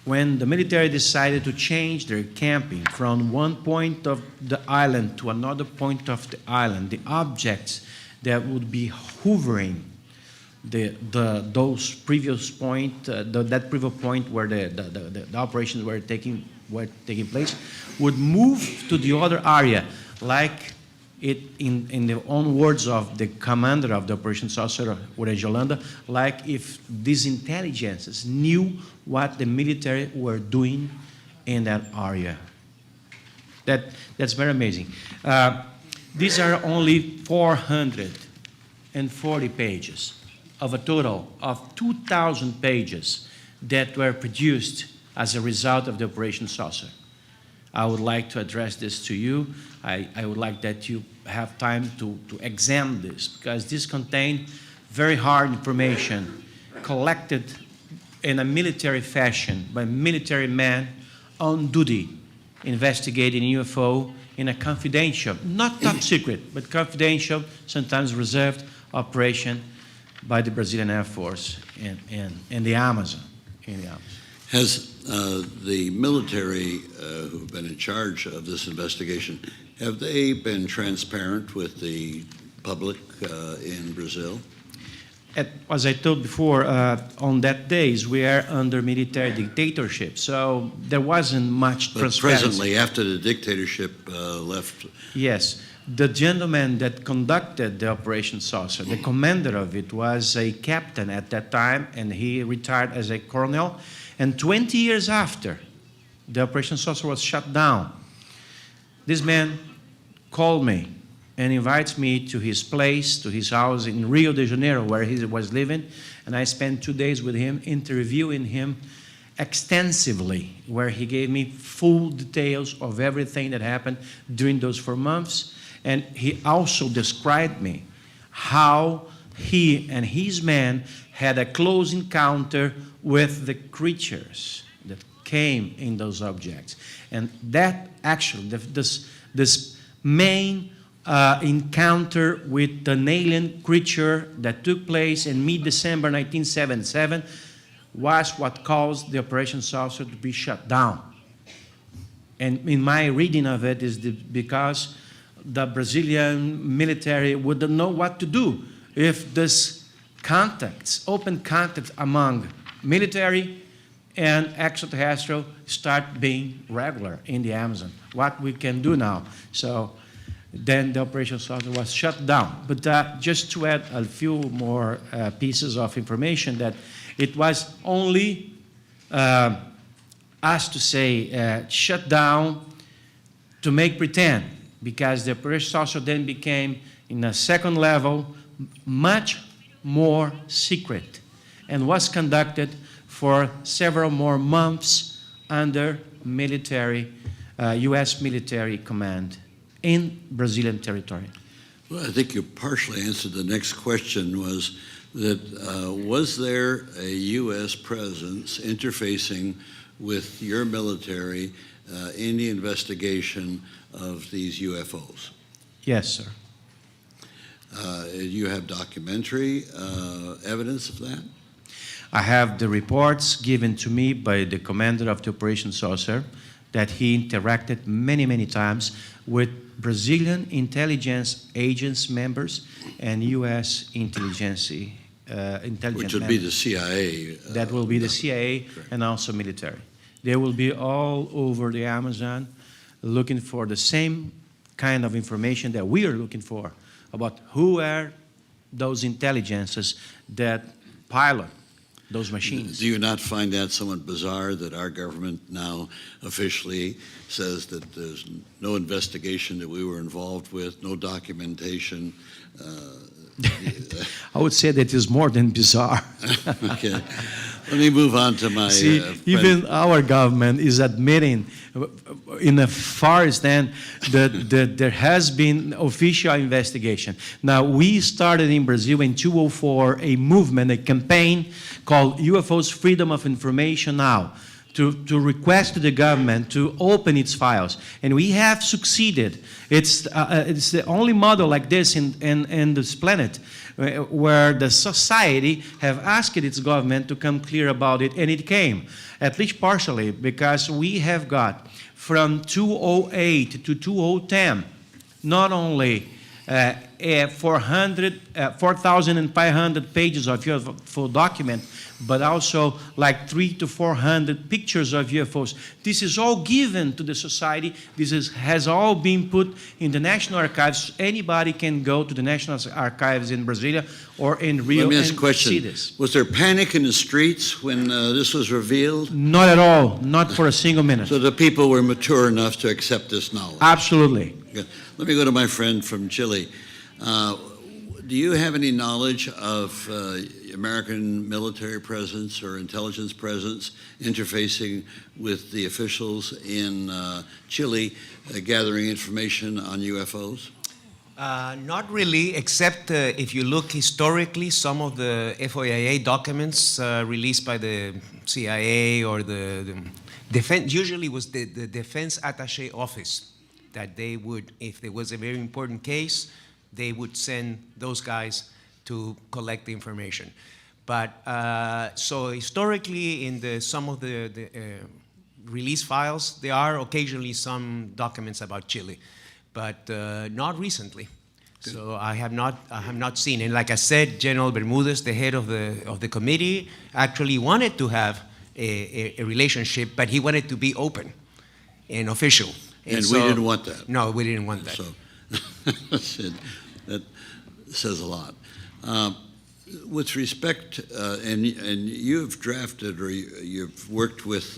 when the military decided to change their camping from one point of the island to another point of the island, the objects that would be hovering those previous point, that previous point where the operations were taking place, would move to the other area, like it in the own words of the commander of the operations officer, Yolanda, like if these intelligences knew what the military were doing in that area. That's very amazing. These are only 440 pages of a total of 2,000 pages that were produced as a result of the Operation Saucer. I would like to address this to you. I would like that you have time to examine this, because this contains very hard information collected in a military fashion by military men on duty investigating UFO in a confidential, not top secret, but confidential, sometimes reserved operation by the Brazilian Air Force in the Amazon. Has the military who've been in charge of this investigation, have they been transparent with the public in Brazil? As I told before, on that days we are under military dictatorship, so there wasn't much transparency. Presently, after the dictatorship left. Yes. The gentleman that conducted the Operation Saucer, the commander of it, was a captain at that time, and he retired as a colonel. And 20 years after the Operation Saucer was shut down, this man called me and invites me to his place, to his house in Rio de Janeiro, where he was living. And I spent 2 days with him, interviewing him extensively, where he gave me full details of everything that happened during those 4 months. And he also described me how he and his men had a close encounter with the creatures that came in those objects. And that actually, this main encounter with an alien creature that took place in mid-December 1977 was what caused the Operation Saucer to be shut down. And in my reading of it is because the Brazilian military wouldn't know what to do if this contacts, open contact among military and extraterrestrial start being regular in the Amazon. What we can do now. So then the Operation Saucer was shut down. But just to add a few more pieces of information, that it was only, as to say, shut down to make pretend, because the Operation Saucer then became, in a second level, much more secret and was conducted for several more months under military, U.S. military command in Brazilian territory. Well, I think you partially answered the next question, was that was there a U.S. presence interfacing with your military in the investigation of these UFOs? Yes, sir. You have documentary evidence of that? I have the reports given to me by the commander of the Operation Saucer that he interacted many, many times with Brazilian intelligence agents members and U.S. intelligence Which would be the CIA. That will be the CIA and also military. They will be all over the Amazon looking for the same kind of information that we are looking for about who are those intelligences that pilot those machines. Do you not find that somewhat bizarre that our government now officially says that there's no investigation that we were involved with, no documentation? I would say that is more than bizarre. Okay. Let me move on to my... See, even our government is admitting in a far extent that there has been official investigation. Now, we started in Brazil in 2004 a movement, a campaign called UFOs Freedom of Information Now, to request to the government to open its files. And we have succeeded. It's the only model like this in this planet where the society have asked its government to come clear about it, and it came, at least partially, because we have got from 2008 to 2010, not only 4,500 pages of UFO document, but also like 300 to 400 pictures of UFOs. This is all given to the society. Has all been put in the National Archives. Anybody can go to the National Archives in Brasilia or in Rio and see this. Was there panic in the streets when this was revealed? Not at all, not for a single minute. So the people were mature enough to accept this knowledge? Absolutely. Okay. Let me go to my friend from Chile. Do you have any knowledge of American military presence or intelligence presence interfacing with the officials in Chile gathering information on UFOs? Not really, except if you look historically, some of the FOIA documents released by the CIA or the defense, usually was the defense attaché office, that they would, if there was a very important case, they would send those guys to collect the information. But so historically, in some of the release files, there are occasionally some documents about Chile, but not recently. Good. So I have not seen. And like I said, General Bermudez, the head of the committee, actually wanted to have a relationship, but he wanted to be open and official. And so, we didn't want that. No, we didn't want that. So that says a lot. With respect, and you've drafted, or you've worked with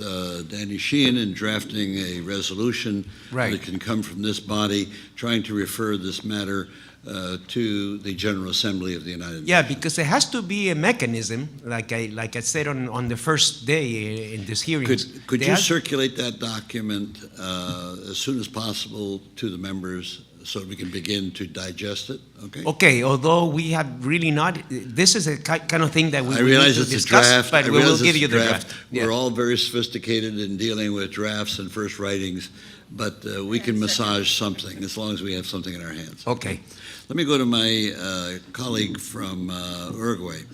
Danny Sheehan in drafting a resolution that can come from this body, trying to refer this matter to the General Assembly of the United Nations. Yeah, because there has to be a mechanism, like I said on the first day in this hearing. Could you circulate that document as soon as possible to the members, so we can begin to digest it, okay? Okay, although we have really not, this is a kind of thing that we I realize need it's to discuss, a draft, but we will give you the draft. We're all very sophisticated in dealing with drafts and first writings, but we can massage something as long as we have something in our hands. Okay. Let me go to my colleague from Uruguay.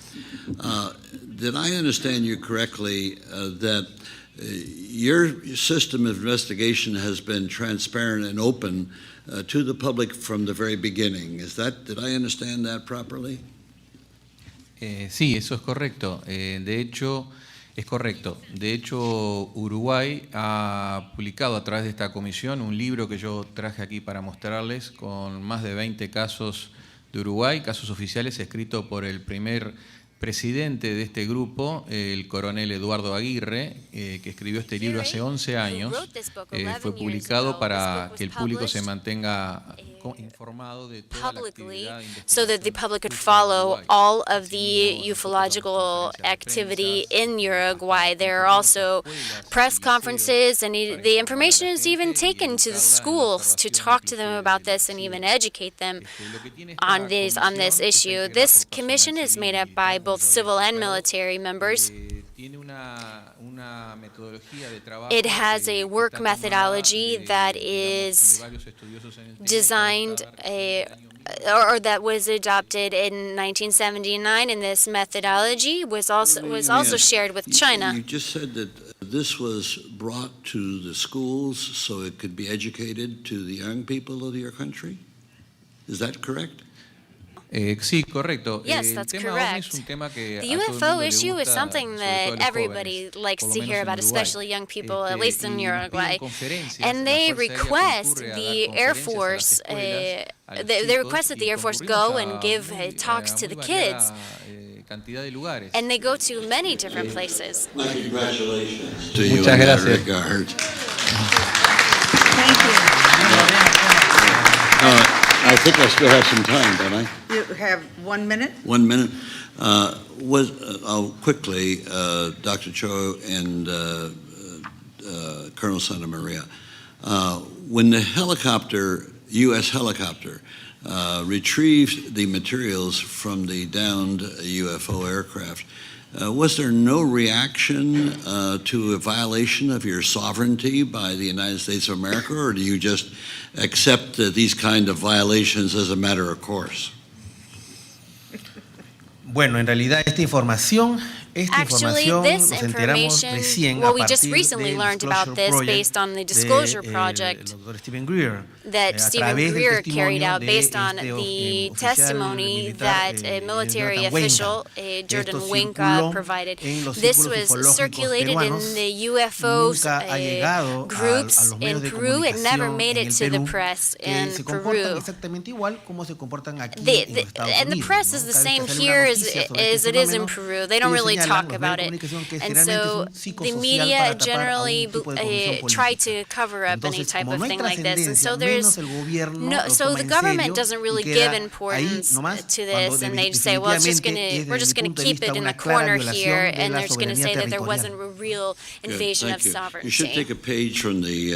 Did I understand you correctly that your system of investigation has been transparent and open to the public from the very beginning? Did I understand that properly? Sí, eso es correcto. De hecho, es correcto. De hecho, Uruguay ha publicado a través de esta comisión un libro que yo traje aquí para mostrarles con más de 20 casos de Uruguay, casos oficiales, escrito por el primer presidente de este grupo, el coronel Eduardo Aguirre, que escribió este libro hace 11 años. Fue publicado para que el público se mantenga informado de toda la actividad so that the public could follow all of the ufological activity in Uruguay. There are also press conferences, and the information is even taken to the schools to talk to them about this and even educate them on this issue. This commission is made up by both civil and military members. It has a work methodology that is designed, or that was adopted in 1979, and this methodology was also shared with China. You just said that this was brought to the schools so it could be educated to the young people of your country? Is that correct? Sí, correcto. Yes, that's correct. The UFO issue is something that everybody likes to hear about, especially young people, at least in Uruguay. And they request the Air Force, they request that the Air Force go and give talks to the kids cantidad de lugares. And they go to many different places. My congratulations to you in Muchas that gracias. regard. Thank I think I still have some time, don't I? you. You have 1 minute? 1 minute. Quickly, Dr. Cho and Colonel Santa Maria, when the helicopter, U.S. helicopter, retrieved the materials from the downed UFO aircraft, was there no reaction to a violation of your sovereignty by the United States of America, or do you just accept these kind of violations as a matter of course? Bueno, en realidad esta información Actually, nos this enteramos information, recién well, a we just partir recently del learned about Disclosure this Project based on the Disclosure Project Dr. Stephen Greer, that Stephen través del Greer carried testimonio out de based on este the oficial testimony militar, that a military Jonathan official, Wenga. Jordan Esto Wenga, circuló provided. en los This círculos was ufológicos circulated peruanos, in the UFOs nunca ha llegado a groups los medios in de Peru. It never comunicación made en it el to the Perú, press que in se comportan Peru. exactamente igual como se comportan aquí en The, los Estados and the Unidos, press ¿no? is the Cada vez que same sale una here noticia sobre as este it is in fenómeno, Peru. They don't ellos really señalan, talk los medios about de it. comunicación, que And generalmente es so un the psicosocial media para tapar a generally un tipo de corrupción try política. to cover up any Entonces, type como of no hay thing like this. And so trascendencia, there's menos el gobierno no, lo so toma the en government serio doesn't y really queda give ahí importance nomás, to cuando this, and they just say, well, it's just definitivamente es, we're desde just mi going punto to de keep vista, it in the una clara corner violación here, de and la they're just going to soberanía say that there territorial. wasn't a real invasion Good, of thank you. sovereignty. You should take a page from the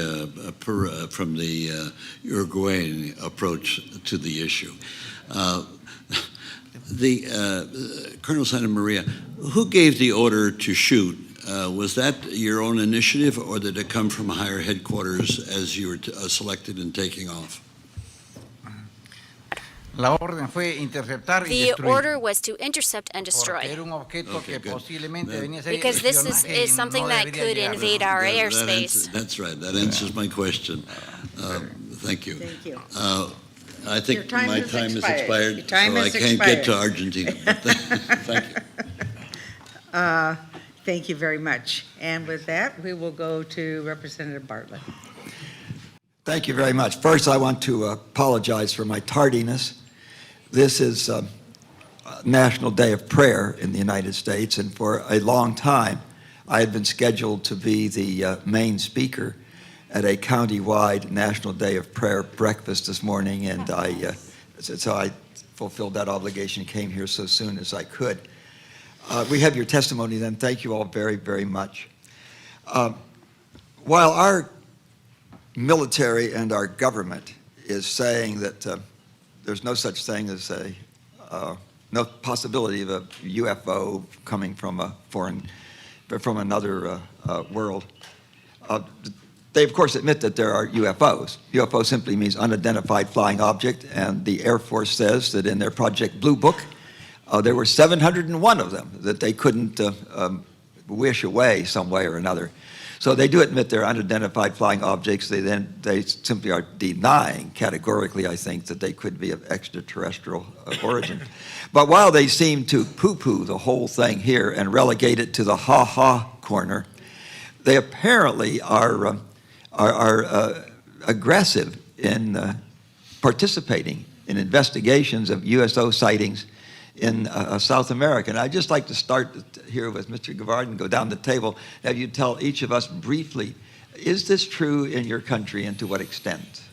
Uruguayan approach to the issue. Colonel Santa Maria, who gave the order to shoot? Was that your own initiative, or did it come from higher headquarters as you were selected and taking off? La orden fue interceptar y The destruir. order was to intercept and Porque destroy. era un objeto que good. posiblemente venía a ser Because this espionaje y is something no that debería could llegar. invade our airspace. That's right. That answers my question. Thank you. Thank you. I Your think time my has time has expired. expired, Your time so I has can't get to expired. Argentina. Thank you. Thank you very much. And with that, we will go to Representative Bartlett. Thank you very much. First, I want to apologize for my tardiness. This is National Day of Prayer in the United States, and for a long time, I had been scheduled to be the main speaker at a county-wide National Day of Prayer breakfast this morning, and so I fulfilled that obligation, came here so soon as I could. We have your testimony then. Thank you all very, very much. While our military and our government is saying that there's no such thing as no possibility of a UFO coming from from another world, they of course admit that there are UFOs. UFO simply means unidentified flying object, and the Air Force says that in their Project Blue Book, there were 701 of them that they couldn't wish away some way or another. So they do admit they're unidentified flying objects. They simply are denying categorically, I think, that they could be of extraterrestrial origin. But while they seem to poo-poo the whole thing here and relegate it to the ha-ha corner, they apparently are aggressive in participating in investigations of USO sightings in South America. And I'd just like to start here with Mr. Guevara and go down the table. Have you tell each of us briefly, is this true in your country and to what extent?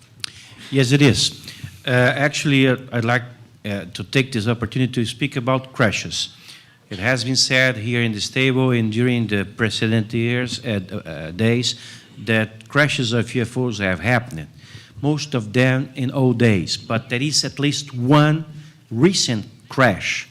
Yes, it is. Actually, I'd like to take this opportunity to speak about crashes. It has been said here in this table and during the precedent years, days, that crashes of UFOs have happened. Most of them in old days, but there is at least one recent crash,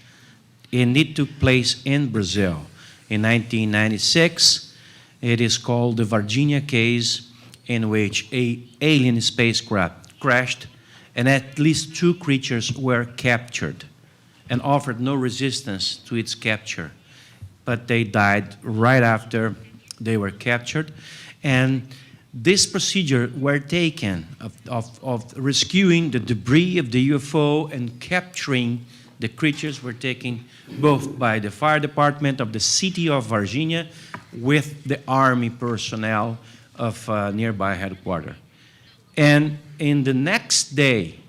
and it took place in Brazil in 1996. It is called the Virginia case, in which an alien spacecraft crashed and at least 2 creatures were captured and offered no resistance to its capture, but they died right after they were captured. And this procedure were taken of rescuing the debris of the UFO and capturing the creatures were taken both by the fire department of the city of Virginia with the army personnel of nearby headquarters. And in the next day,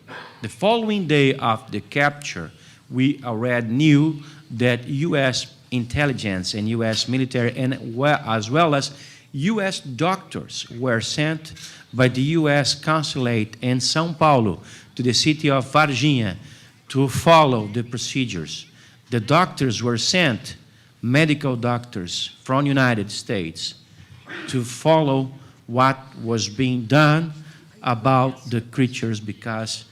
the following day of the capture, we already knew that U.S. intelligence and U.S. military, and as well as U.S. doctors were sent by the U.S. consulate in São Paulo to the city of Varginha to follow the procedures. The doctors were sent, medical doctors from the United States, to follow what was being done about the creatures because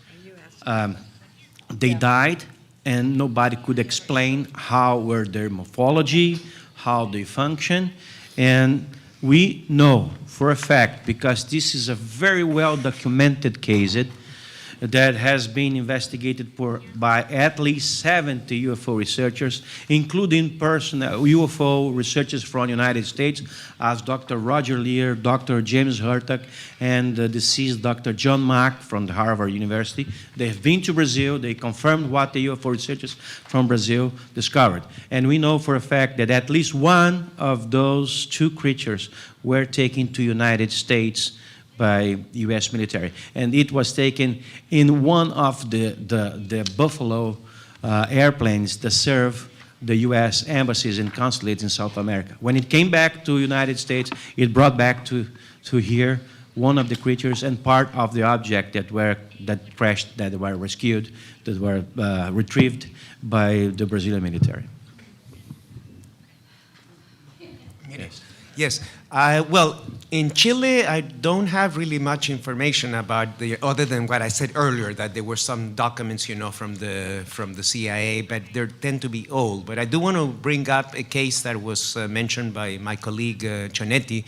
they died and nobody could explain how were their morphology, how they function, and we know for a fact, because this is a very well documented case that has been investigated by at least 70 UFO researchers, including UFO researchers from the United States, as Dr. Roger Lear, Dr. James Hurtak, and the deceased Dr. John Mack from the Harvard University. They have been to Brazil. They confirmed what the UFO researchers from Brazil discovered. And we know for a fact that at least one of those two creatures were taken to the United States by U.S. military, and it was taken in one of the Buffalo airplanes that serve the U.S. embassies and consulates in South America. When it came back to the United States, it brought back to here one of the creatures and part of the object that crashed, that were rescued, that were retrieved by the Brazilian military. Yes. Yes. Well, in Chile, I don't have really much information about other than what I said earlier, that there were some documents, from the CIA, but they tend to be old. But I do want to bring up a case that was mentioned by my colleague Chanetti,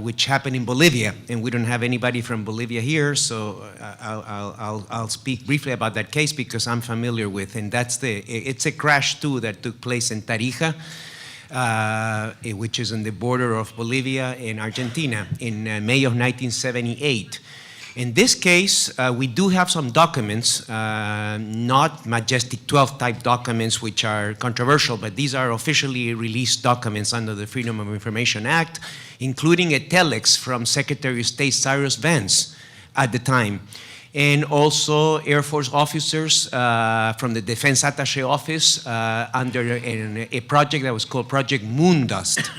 which happened in Bolivia, and we don't have anybody from Bolivia here, so I'll speak briefly about that case because I'm familiar with, and it's a crash too that took place in Tarija. Which is on the border of Bolivia and Argentina in May of 1978. In this case, we do have some documents, not Majestic 12 type documents, which are controversial, but these are officially released documents under the Freedom of Information Act, including a telex from Secretary of State Cyrus Vance at the time. And also Air Force officers from the Defense Attaché Office under a project that was called Project Moondust,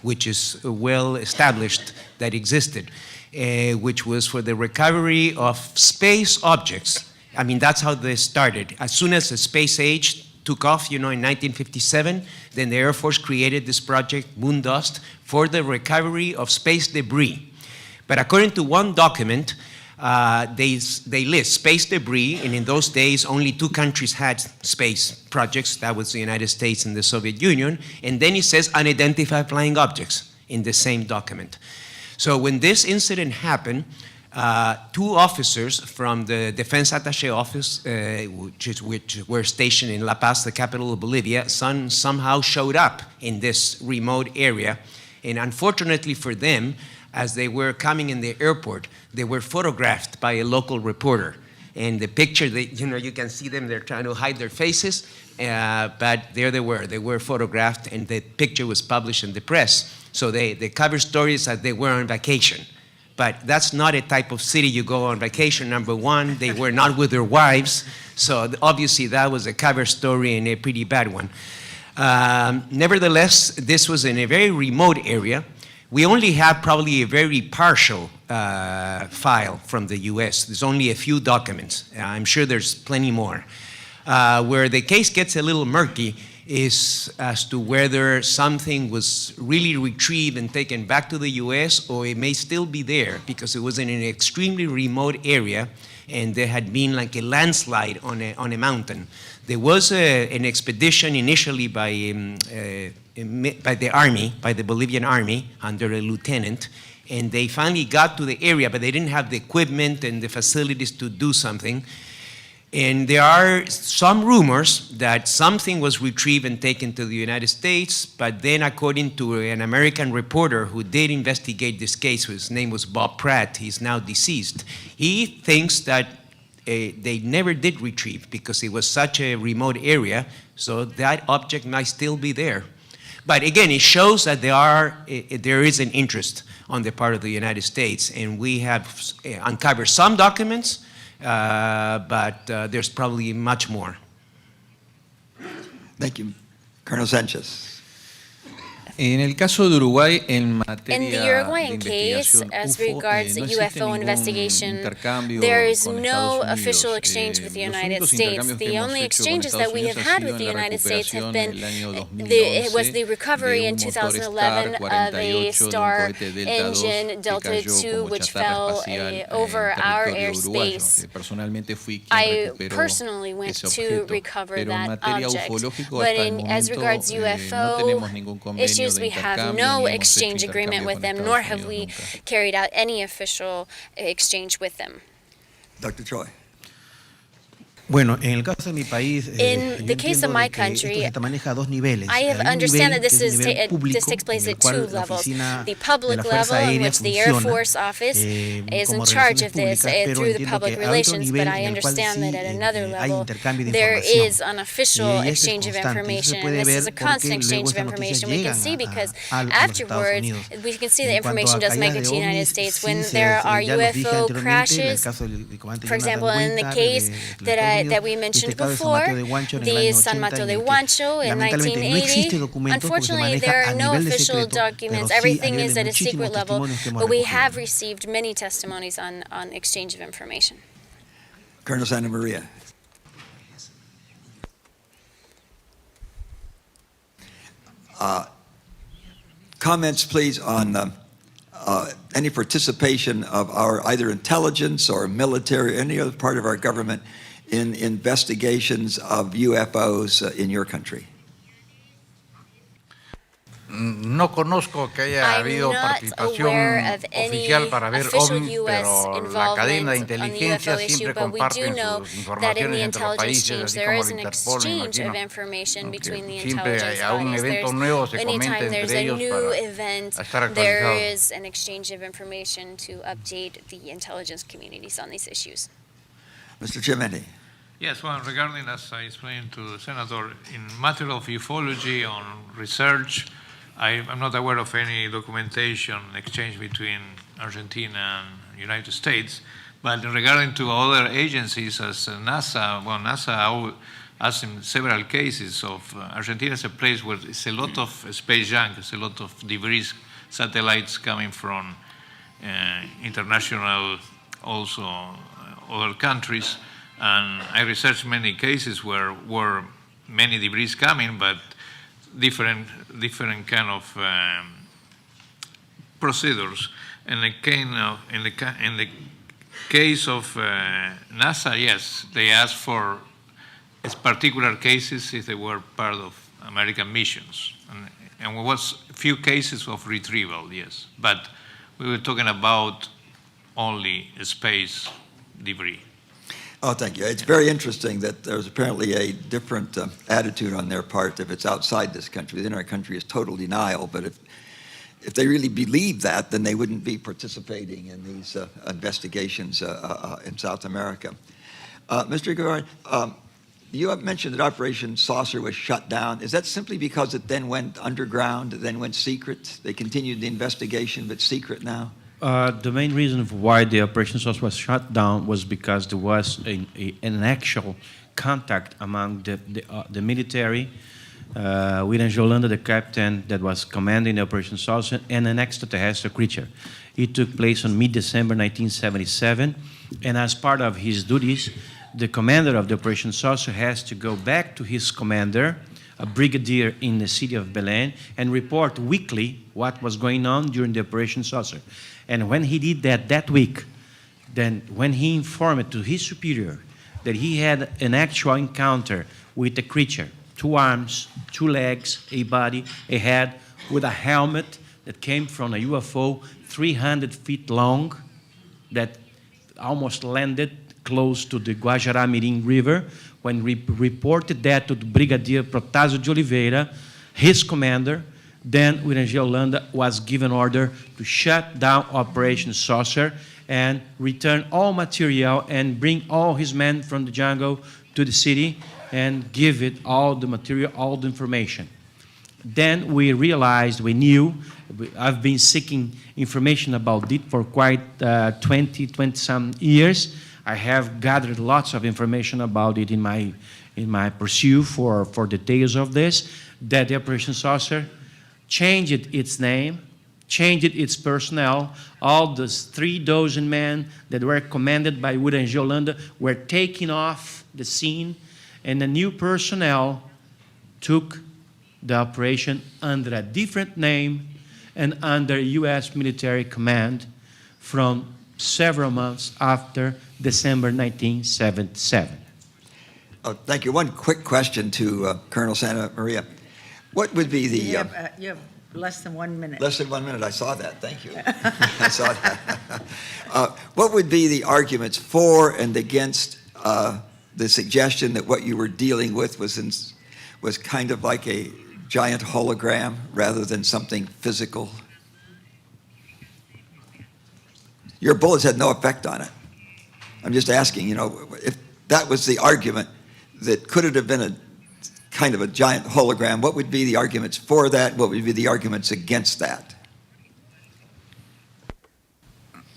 which is well established that existed, which was for the recovery of space objects. I mean, that's how they started. As soon as the space age took off, in 1957, then the Air Force created this project Moondust for the recovery of space debris. But according to one document, they list space debris, and in those days only two countries had space projects. That was the United States and the Soviet Union. And then it says unidentified flying objects in the same document. So when this incident happened, two officers from the Defense Attaché Office, which were stationed in La Paz, the capital of Bolivia, somehow showed up in this remote area. And unfortunately for them, as they were coming in the airport, they were photographed by a local reporter. And the picture, you can see them, they're trying to hide their faces, but there they were photographed, and the picture was published in the press. So they cover stories that they were on vacation. But that's not a type of city you go on vacation. Number one, they were not with their wives, so obviously that was a cover story and a pretty bad one. Nevertheless, this was in a very remote area. We only have probably a very partial file from the US. There's only a few documents. I'm sure there's plenty more. Where the case gets a little murky is as to whether something was really retrieved and taken back to the US, or it may still be there because it was in an extremely remote area and there had been like a landslide on a mountain. There was an expedition initially by the army, by the Bolivian army, under a lieutenant, and they finally got to the area, but they didn't have the equipment and the facilities to do something. And there are some rumors that something was retrieved and taken to the United States, but then according to an American reporter who did investigate this case, his name was Bob Pratt, he's now deceased, he thinks that they never did retrieve because it was such a remote area, so that object might still be there. But again, it shows that there is an interest on the part of the United States, and we have uncovered some documents, but there's probably much more. Thank you. Colonel Sanchez. En el caso de Uruguay, en In materia the de Uruguayan case, investigación as UFO, regards no existe UFO ningún investigation, intercambio there is con no Estados official Unidos. exchange with the Los United únicos States. intercambios que The hemos only hecho con exchanges that Estados we have Unidos ha had sido with the en la United States have recuperación been en el año was 2011 the recovery de in un motor 2011 Star of a 48 de un Star cohete Delta II engine que Delta cayó II, como which chatarra fell espacial over en our territorio uruguayo. airspace. Personalmente fui quien I recuperó personally went ese to objeto, recover pero en that materia object. ufológico But hasta el as momento regards no UFO tenemos ningún convenio issues, de we have intercambio no ni hemos hecho exchange agreement intercambio with con them, Estados nor have Unidos we nunca. carried out any official exchange with them. Dr. Troy. Bueno, en el caso de mi país, In yo the case of entiendo my de que esto country, se maneja a dos niveles. I have Hay un understand nivel that que this es un nivel this público, takes place en el at two cual la levels. oficina The de public la Fuerza level, in Aérea which the Air funciona Force Office is in como charge relaciones of this públicas, pero through the entiendo public que hay otro relations, nivel but I en el cual understand sí that at another hay level intercambio de there información. is an official Y este es exchange of constante. Eso se information, puede and this is ver a constant porque luego exchange of estas noticias information. We can llegan see because a los Estados afterwards Unidos. we can see the En cuanto information a does make it caídas to de the United ovnis, States sí when se- there are ya los dije UFO anteriormente, en el crashes. caso del comandante For example, Jonathan in the Winter case de los that Estados that Unidos, we y mentioned este caso de San before, Mateo de Huancho en el the año San 80, Mateo en de el que Huancho in lamentablemente no existe 1980. documento porque se Unfortunately, maneja there a are no nivel de official secreto, pero documents. sí a Everything nivel is de at a muchísimos secret level, testimonios que hemos but we recogido. have received many testimonies on exchange of information. Colonel Santa Maria. Comments, please, on any participation of our either intelligence or military, any other part of our government in investigations of UFOs in your country. No conozco que haya I'm habido not participación aware of any oficial para ver official ovnis, U.S. pero la cadena de involvement on the inteligencia UFO issue, siempre but we do comparten know sus that in informaciones the entre los intelligence países, exchange así there como is el an Interpol, me exchange of imagino. information between the Siempre intelligence a un bodies. evento nuevo se Anytime comenta there's entre a ellos new para event, estar there actualizados. is an exchange of information to update the intelligence communities on these issues. Mr. Chimene. Yes, well, regarding, as I explained to the Senator, in matter of ufology, on research, I'm not aware of any documentation exchange between Argentina and United States. But regarding to other agencies as NASA, well, NASA has in several cases of Argentina is a place where it's a lot of space junk, it's a lot of debris, satellites coming from international, also other countries. And I researched many cases where many debris coming, but different kind of procedures. In the case of NASA, yes, they asked for particular cases if they were part of American missions, and there was a few cases of retrieval, yes, but we were talking about only space debris. Oh, thank you. It's very interesting that there's apparently a different attitude on their part if it's outside this country. Within our country is total denial, but if they really believe that, then they wouldn't be participating in these investigations in South America. Mr. Guevara, you have mentioned that Operation Saucer was shut down. Is that simply because it then went underground, then went secret? They continued the investigation, but secret now? The main reason why the Operation Source was shut down was because there was an actual contact among the military, William Jolanda, the captain that was commanding the Operation Source, and an extraterrestrial creature. It took place on mid-December 1977, and as part of his duties, the commander of the Operation Saucer has to go back to his commander, a brigadier in the city of Belém, and report weekly what was going on during the Operation Saucer. And when he did that week, then when he informed to his superior that he had an actual encounter with a creature, 2 arms, 2 legs, a body, a head, with a helmet that came from a UFO 300 feet long that almost landed close to the Guajará-Mirim River. When we reported that to the Brigadier Protásio de Oliveira, his commander, then William Jolanda was given order to shut down Operation Saucer and return all material and bring all his men from the jungle to the city and give it all the material, all the information. Then we realized, we knew, I've been seeking information about it for quite 20-some years. I have gathered lots of information about it in in my pursuit for details of this, that the Operation Saucer changed its name, changed its personnel. All those 3 dozen men that were commanded by Wood and Yolanda were taken off the scene, and the new personnel took the operation under a different name and under U.S. military command from several months after December 1977. Thank you. One quick question to Colonel Santa Maria. What would be the... You have less than 1 minute. Less than 1 minute. I saw that. Thank you. I saw that. What would be the arguments for and against the suggestion that what you were dealing with was kind of like a giant hologram rather than something physical? Your bullets had no effect on it. I'm just asking, if that was the argument, that could it have been a kind of a giant hologram, what would be the arguments for that? What would be the arguments against that?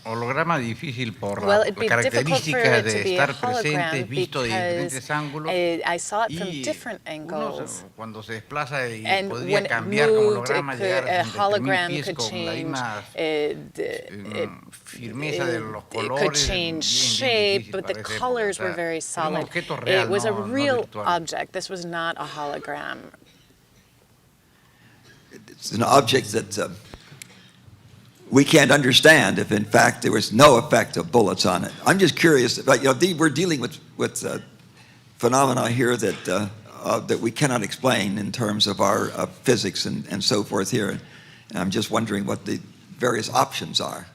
Holograma difícil por Well, la it'd be difficult for característica it de to be a estar presente, hologram visto de diferentes because ángulos. I saw it from Y different angles. cuando se desplaza y And podría when it cambiar como moved, holograma, llegar a a 63.000 hologram pies could con la change, misma firmeza de los it could colores. change bien shape, difícil but the para esa época. colors O sea, were very era un solid. objeto real, It was a no real virtual. object. This was not a hologram. It's an object that we can't understand if, in fact, there was no effect of bullets on it. I'm just curious. We're dealing with phenomena here that we cannot explain in terms of our physics and so forth here. And I'm just wondering what the various options are.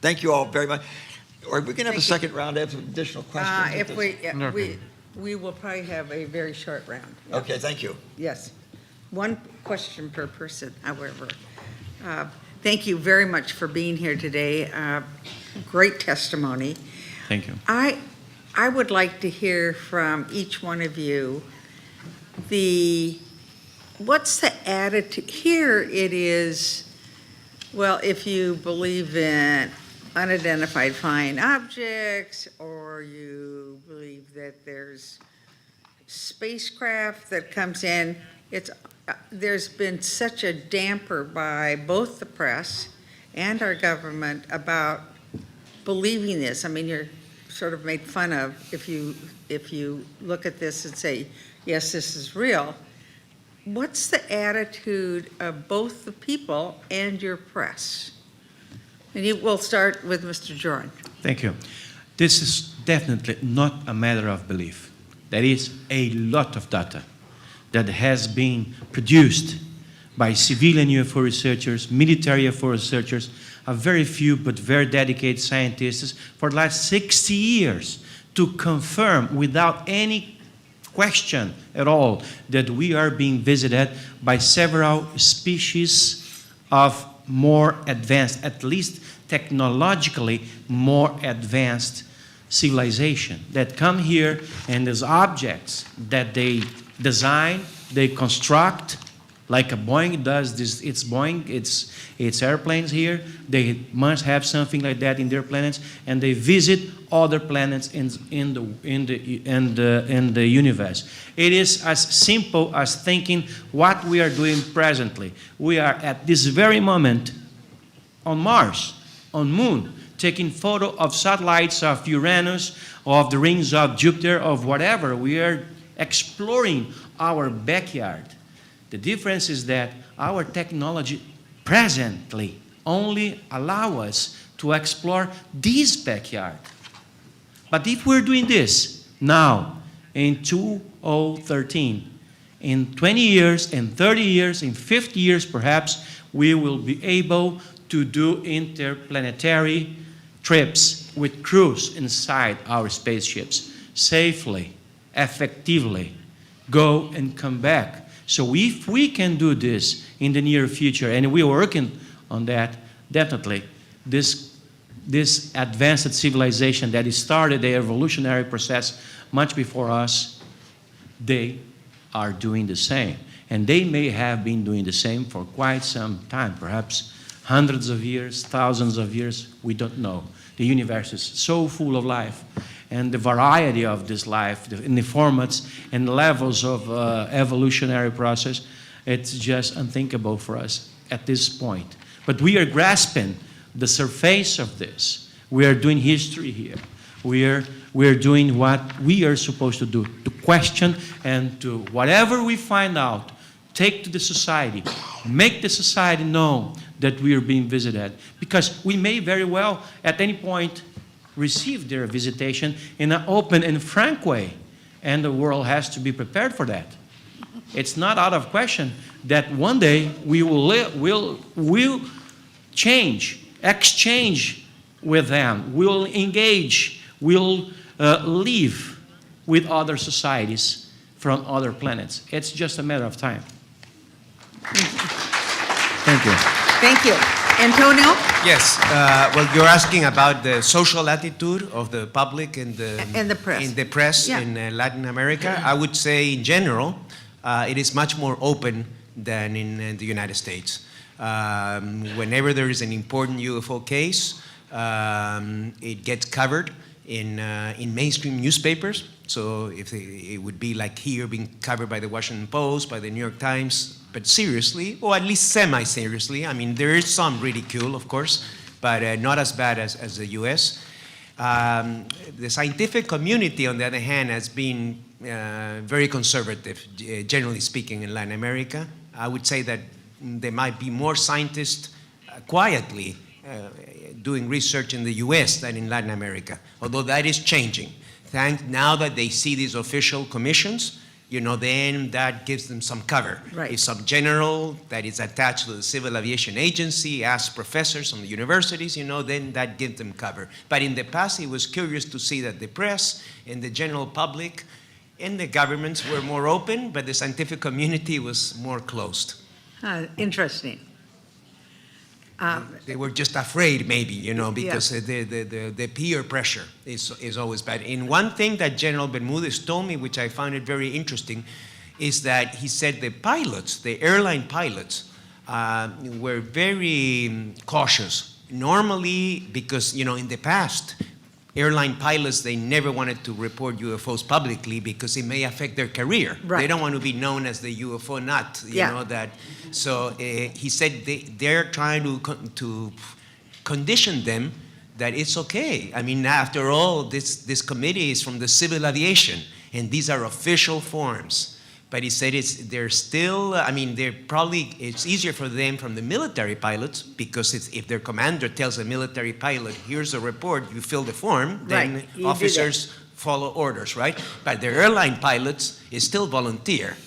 Thank you all very much. Are we going to have a second round? I have some additional questions. We will probably have a very short round. Okay, thank you. Yes. 1 question per person, however. Thank you very much for being here today. Great testimony. Thank you. I would like to hear from each one of you what's the attitude? Here it is, well, if you believe in unidentified flying objects, or you believe that there's spacecraft that comes in, there's been such a damper by both the press and our government about believing this. I mean, you're sort of made fun of if you look at this and say, yes, this is real. What's the attitude of both the people and your press? And we'll start with Mr. Joran. Thank you. This is definitely not a matter of belief. There is a lot of data that has been produced by civilian UFO researchers, military UFO researchers, a very few but very dedicated scientists for the last 60 years to confirm without any question at all that we are being visited by several species of more advanced, at least technologically more advanced civilization that come here, and as objects that they design, they construct, like a Boeing does this. It's Boeing, it's airplanes here. They must have something like that in their planets, and they visit other planets in the universe. It is as simple as thinking what we are doing presently. We are at this very moment on Mars, on Moon, taking photo of satellites of Uranus, of the rings of Jupiter, of whatever. We are exploring our backyard. The difference is that our technology presently only allow us to explore this backyard. But if we're doing this now, in 2013, in 20 years, in 30 years, in 50 years perhaps, we will be able to do interplanetary trips with crews inside our spaceships safely, effectively, go and come back. So if we can do this in the near future, and we're working on that, definitely, this advanced civilization that started the evolutionary process much before us, they are doing the same. And they may have been doing the same for quite some time, perhaps hundreds of years, thousands of years, we don't know. The universe is so full of life. and the variety of this life, in the formats and levels of evolutionary process, it's just unthinkable for us at this point. But we are grasping the surface of this. We are doing history here. We are doing what we are supposed to do, to question and to whatever we find out, take to the society, make the society know that we are being visited. Because we may very well, at any point, receive their visitation in an open and frank way. And the world has to be prepared for that. It's not out of question that one day we will exchange with them, we'll engage, we'll live with other societies from other planets. It's just a matter of time. Thank you. Thank you. Antonio? Yes. Well, you're asking about the social attitude of the public and the press. In the press Yeah. in Latin America. I would say, in general, it is much more open than in the United States. Whenever there is an important UFO case, it gets covered in mainstream newspapers. So if it would be like here being covered by the Washington Post, by the New York Times, but seriously, or at least semi-seriously. I mean, there is some ridicule, of course, but not as bad as the US. The scientific community, on the other hand, has been very conservative, generally speaking, in Latin America. I would say that there might be more scientists quietly doing research in the US than in Latin America, although that is changing. Now that they see these official commissions, then that gives them some cover. Right. If some general that is attached to the Civil Aviation Agency asks professors from the universities, then that gives them cover. But in the past, it was curious to see that the press and the general public and the governments were more open, but the scientific community was more closed. Interesting. They were just afraid, maybe, because the peer pressure is always bad. And one thing that General Bermudez told me, which I found it very interesting, is that he said the pilots, the airline pilots, were very cautious. Normally, because, in the past, airline pilots, they never wanted to report UFOs publicly because it may affect their career. Right. They don't want to be known as the UFO nut, you know that. So he said they're trying to condition them that it's okay. I mean, after all, this committee is from the Civil Aviation, and these are official forms. But he said they're still, it's easier for them from the military pilots, because if their commander tells a military pilot, here's a report, you fill the form, then officers follow orders, right? But the airline pilots is still volunteer.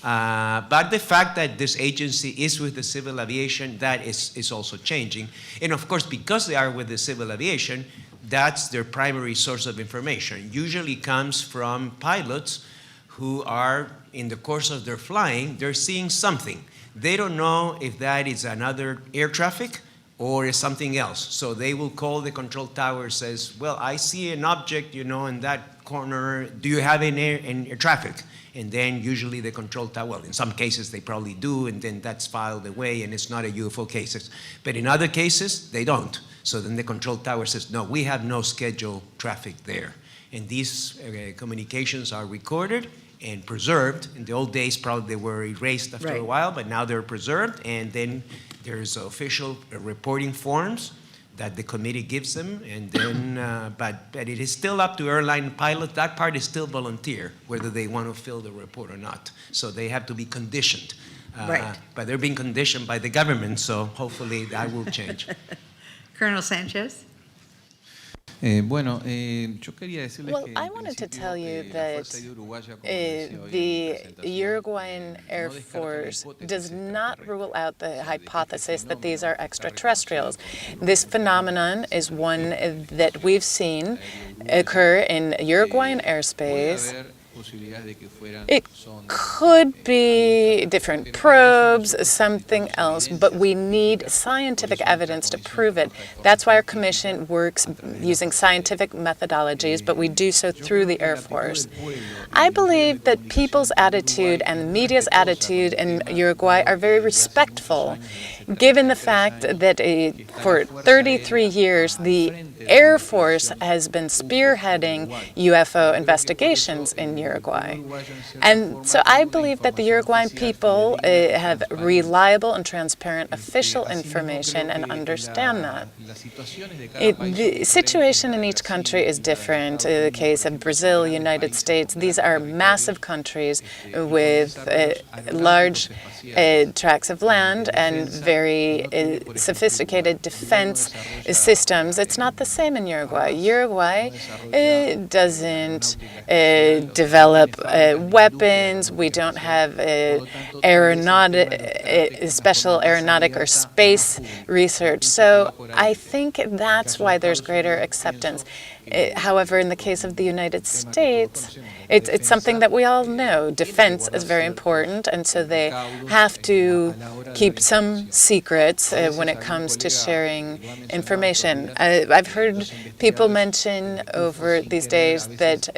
But the fact that this agency is with the Civil Aviation, that is also changing. And of course, because they are with the Civil Aviation, that's their primary source of information. Usually comes from pilots who are, in the course of their flying, they're seeing something. They don't know if that is another air traffic or is something else. So they will call the control tower, says, well, I see an object, in that corner. Do you have any air traffic? And then usually the control tower, well, in some cases they probably do, and then that's filed away and it's not a UFO case. But in other cases, they don't. So then the control tower says, no, we have no scheduled traffic there. And these communications are recorded and preserved. In the old days, probably they were erased after a while, but now they're preserved. And then there's official reporting forms that the committee gives them. And then, but it is still up to airline pilots. That part is still volunteer, whether they want to fill the report or not. So they have to be conditioned. But they're being conditioned by the government, so hopefully that will change. Colonel Sanchez? Yo quería decirles Well, que I en wanted to principio, tell you la that Fuerza Aérea Uruguaya, como decía hoy en la the presentación, Uruguayan Air no descarta la Force hipótesis does not extraterrestre. rule out the hypothesis that these are extraterrestrials. This phenomenon is one that we've seen occur in Uruguayan airspace, It could be different probes, something else, but we need scientific evidence to prove it. That's why our commission works using scientific methodologies, but we do so through the Air Force. I believe that people's attitude and the media's attitude in Uruguay are very respectful, given the fact that for 33 years, the Air Force has been spearheading UFO investigations in Uruguay. And so I believe that the Uruguayan people have reliable and transparent official information and understand that. The situation in each country is different. In the case of Brazil, United States, these are massive countries with large tracts of land and very sophisticated defense systems. It's not the same in Uruguay. Uruguay doesn't develop weapons. We don't have special aeronautic or space research. So I think that's why there's greater acceptance. However, in the case of the United States, it's something that we all know. Defense is very important, and so they have to keep some secrets when it comes to sharing information. I've heard people mention over these days that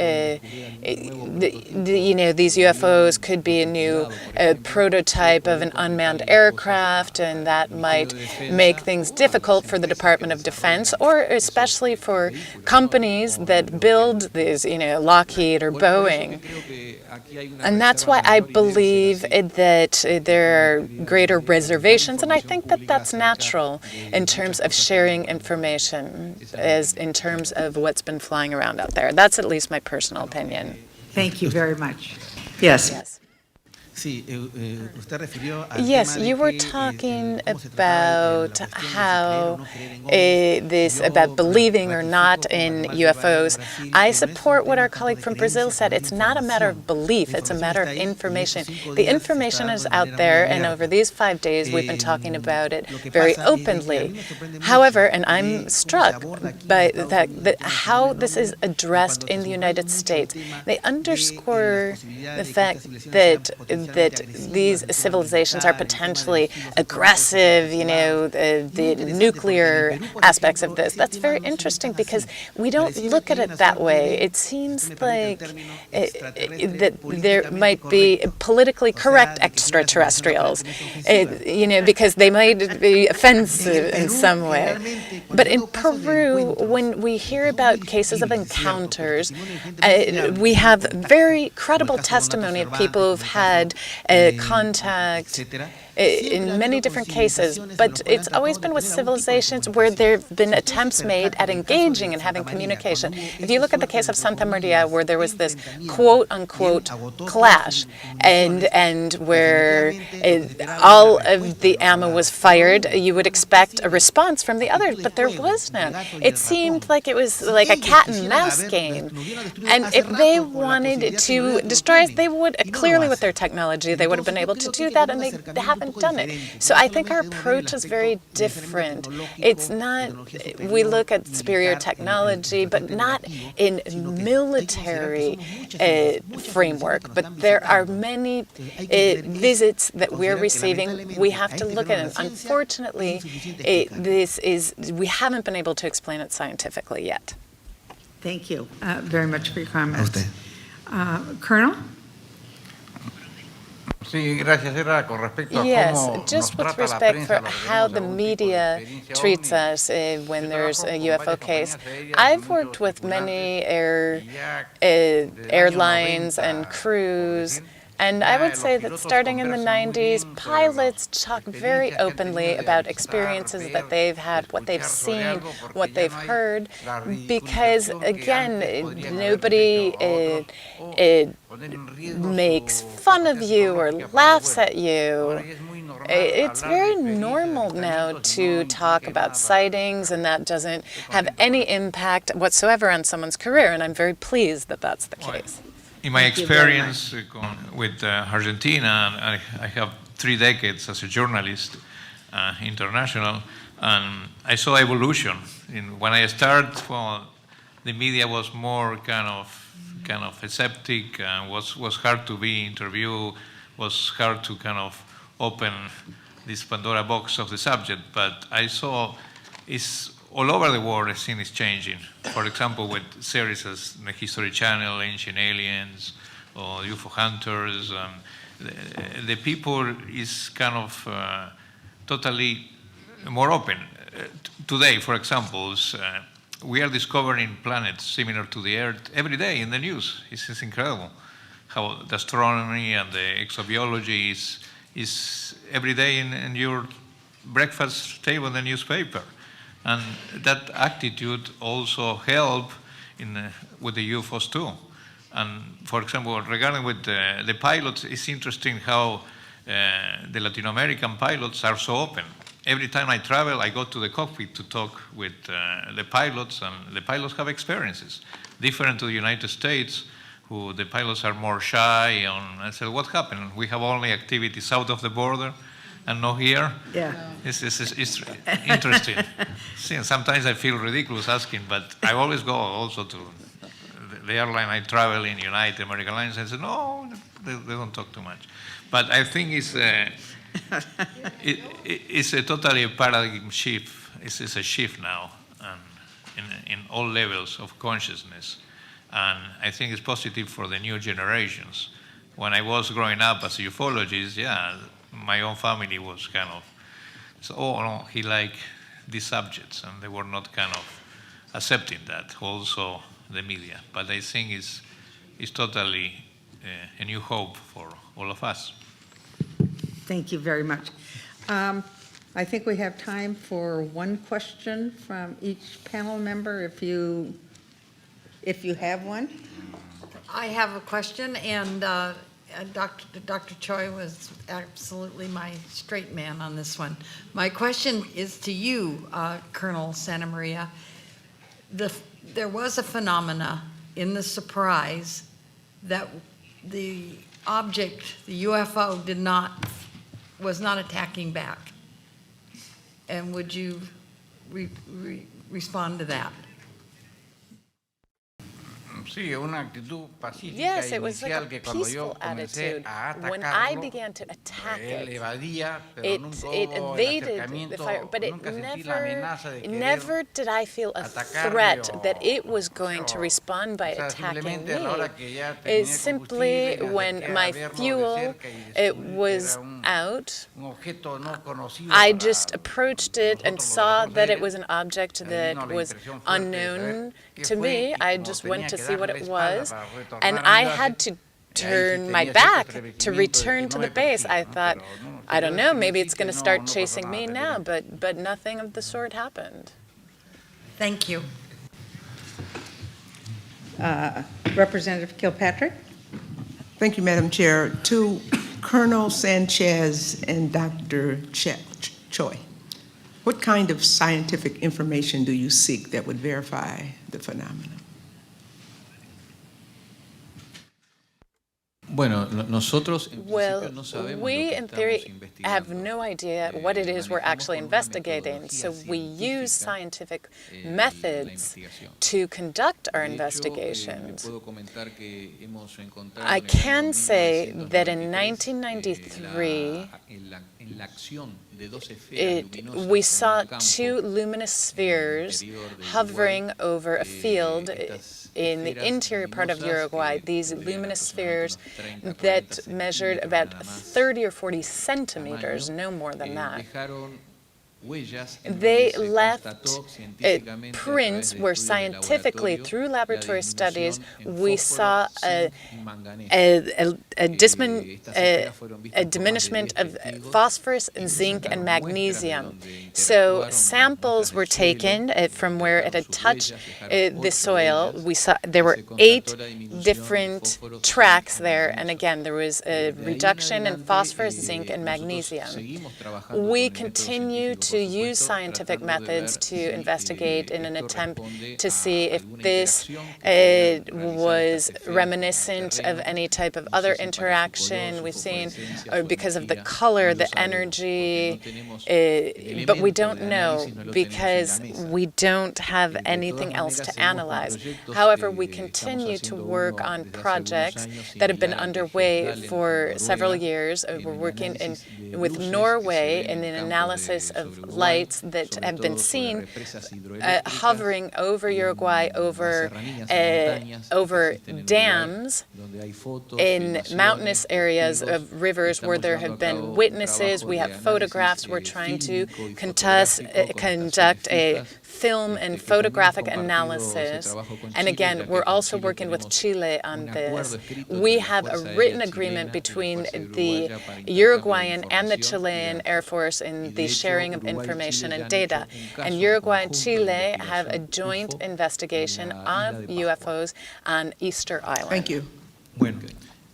these UFOs could be a new prototype of an unmanned aircraft, and that might make things difficult for the Department of Defense, or especially for companies that build these, Lockheed or Boeing. And that's why I believe that there are greater reservations, and I think that that's natural in terms of sharing information, as in terms of what's been flying around out there. That's at least my personal opinion. Thank you very much. Yes. Yes, you were talking about how about believing or not in UFOs. I support what our colleague from Brazil said. It's not a matter of belief, it's a matter of information. The information is out there, and over these 5 days we've been talking about it very openly. However, and I'm struck by that how this is addressed in the United States. They underscore the fact that these civilizations are potentially aggressive, the nuclear aspects of this. That's very interesting because we don't look at it that way. It seems like that there might be politically correct extraterrestrials, because they might be offensive in some way. But in Peru, when we hear about cases of encounters, we have very credible testimony of people who've had contact in many different cases, but it's always been with civilizations where there have been attempts made at engaging and having communication. If you look at the case of Santa Maria, where there was this quote-unquote clash, and where all of the ammo was fired, you would expect a response from the others, but there was none. It seemed like it was like a cat and mouse game. And if they wanted to destroy us, they would, clearly with their technology, they would have been able to do that, and they haven't done it. So I think our approach is very different. It's not, we look at superior technology, but not in military framework. But there are many visits that we're receiving. We have to look at it. Unfortunately, we haven't been able to explain it scientifically yet. Thank you very much for your comments. Colonel? Yes, just with respect for how the media treats us when there's a UFO case. I've worked with many airlines and crews, and I would say that starting in the 90s, pilots talk very openly about experiences that they've had, what they've seen, what they've heard, because, again, nobody makes fun of you or laughs at you. It's very normal now to talk about sightings, and that doesn't have any impact whatsoever on someone's career, and I'm very pleased that that's the case. In my experience with Argentina, I have 3 decades as a journalist, international, and I saw evolution. When I started, the media was more kind of skeptic, and was hard to be interviewed, was hard to kind of open this Pandora box of the subject. But I saw it's all over the world, the scene is changing. For example, with series as the History Channel, Ancient Aliens, or UFO Hunters, the people is kind of totally more open. Today, for example, we are discovering planets similar to the Earth every day in the news. It's incredible how the astronomy and the exobiology is every day in your breakfast table in the newspaper. And that attitude also help with the UFOs too. And for example, regarding with the pilots, it's interesting how the Latin American pilots are so open. Every time I travel, I go to the cockpit to talk with the pilots, and the pilots have experiences different to the United States, who the pilots are more shy. I said, what happened? We have only activities south of the border and not here? Yeah. It's interesting. See, sometimes I feel ridiculous asking, but I always go also to the airline I travel in, United American Airlines, and say, no, they don't talk too much. But I think it's a totally paradigm shift. It's a shift now, in all levels of consciousness. And I think it's positive for the new generations. When I was growing up as a ufologist, my own family was kind of, so, oh, no, he liked these subjects, and they were not kind of accepting that, also the media. But I think it's totally a new hope for all of us. Thank you very much. I think we have time for one question from each panel member, if you have one. I have a question, and Dr. Choi was absolutely my straight man on this one. My question is to you, Colonel Santa Maria. There was a phenomena in the surprise that the object, the UFO, was not attacking back. And would you respond to that? Sí, una actitud pacífica Yes, it was like inicial a que cuando yo peaceful comencé attitude. a When I atacarlo, began to attack él it, evadía, pero it nunca hubo el evaded the acercamiento, fire, but it nunca sentí la amenaza de querer never did I feel a atacarme threat o- that it was going to o- respond by o sea, attacking simplemente a la me. hora que ya terminé It's simply combustible, me when acerqué a my verlo de fuel cerca y it descubrí que was era out, un objeto no conocido I para just approached it and nosotros los saw de that it aéreos. was an object Ahí that vino la was impresión fuerte de saber unknown qué to fue, me. y I como just tenía went to que see what darle it la espalda was, para retornar and a mi I base, had to y ahí sí turn my tenía cierto back to atrevimiento de return que to no the me base. I persiga, ¿no? thought, Pero no, I don't pero know, desde maybe el it's going to sitio start no pasó chasing nada me now, relevante. but nothing of the sort happened. Thank you. Representative Kilpatrick? Thank you, Madam Chair. To Colonel Sanchez and Dr. Choi, what kind of scientific information do you seek that would verify the phenomenon? Bueno, nosotros en Well, principio no sabemos lo we que in estamos theory have investigando. no idea what it is we're Manejamos actually con una investigating, so metodología we use científica, scientific la methods investigación. to conduct our De hecho, investigations. puedo comentar que hemos encontrado I en el can año say that in 1993, 1993, en la acción de dos esferas luminosas we en saw un campo two luminous spheres interior de hovering Uruguay, over a field estas in the esferas interior part of luminosas Uruguay, que these medían luminous aproximadamente spheres unos 30, 40 that measured centímetros about nada más 30 or 40 centimeters, tamaño, no more than that. dejaron huellas en They donde se left constató científicamente a prints través de where estudios de scientifically, laboratorio, through la laboratory studies, disminución en we fósforo, saw zinc y manganeso. a diminishment of phosphorus and zinc and magnesium. So samples were taken from where it had touched the soil. We saw there were 8 different tracks there, and again there was a reduction in phosphorus, zinc, and magnesium. We continue to use scientific methods to investigate in an attempt to see if this was reminiscent of any type of other interaction we've seen, or because of the color, the energy, but we don't know because we don't have anything else to analyze. However, we continue to work on projects that have been underway for several years. We're working with Norway in an analysis of lights that have been seen hovering over Uruguay, over dams in mountainous areas of rivers where there have been witnesses. We have photographs. We're trying to conduct a film and photographic analysis. And again, we're also working with Chile on this. We have a written agreement between the Uruguayan and the Chilean Air Force in the sharing of information and data. And Uruguay and Chile have a joint investigation of UFOs on Easter Island. Thank you. Bueno,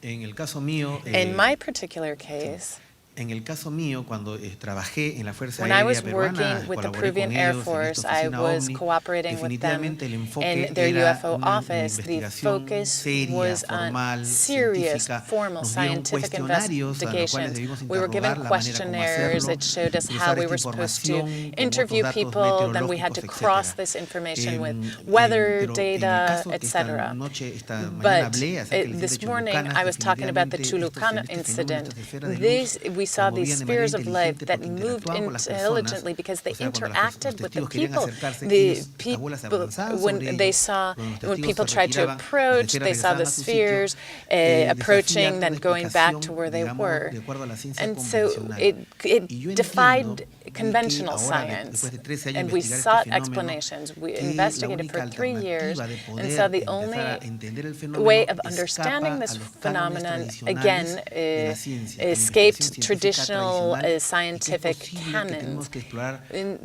en el caso mío, in my particular case, en el caso mío, cuando trabajé en la Fuerza when I Aérea was Peruana, working with the colaboré Peruvian con Air ellos en Force, esta I oficina was OVNI. cooperating with them Definitivamente el enfoque in their era UFO una office. The investigación focus seria, was formal, on serious, científica. formal Nos dieron scientific cuestionarios a los cuales debimos investigations. We were given interrogar la manera como questionnaires hacerlo, that showed us how cruzar we esta were supposed to información con interview otros datos people, then we had to meteorológicos, cross etcétera. this information with weather Pero en el data, caso que esta etc. noche, esta mañana But hablé acerca del this incidente morning Chulucanas, I was talking about the definitivamente Chulucana este fenómeno, incident. estas esferas de luz, We saw se these movían de manera spheres of light inteligente that porque moved interactuaban con las personas. intelligently because they O sea, cuando interacted los with the testigos querían people. acercarse, The las bolas se people, avanzaban when sobre they ellos. saw, Cuando los when testigos people se tried to retiraban, approach, las they esferas saw the regresaban a su spheres sitio, approaching, desafía then toda going back to explicación, where they digamos, were. de acuerdo a la ciencia And so convencional. it Y yo defied entiendo conventional ahora, science, después de 13 años and we investigar sought este fenómeno, explanations. We que la investigated for única 3 years alternativa de and poder saw the empezar a only entender el fenómeno way of escapa understanding this a los cánones phenomenon, tradicionales again, de la ciencia. La escaped investigación científica traditional tradicional, y que es scientific posible que canons, tenemos que explorar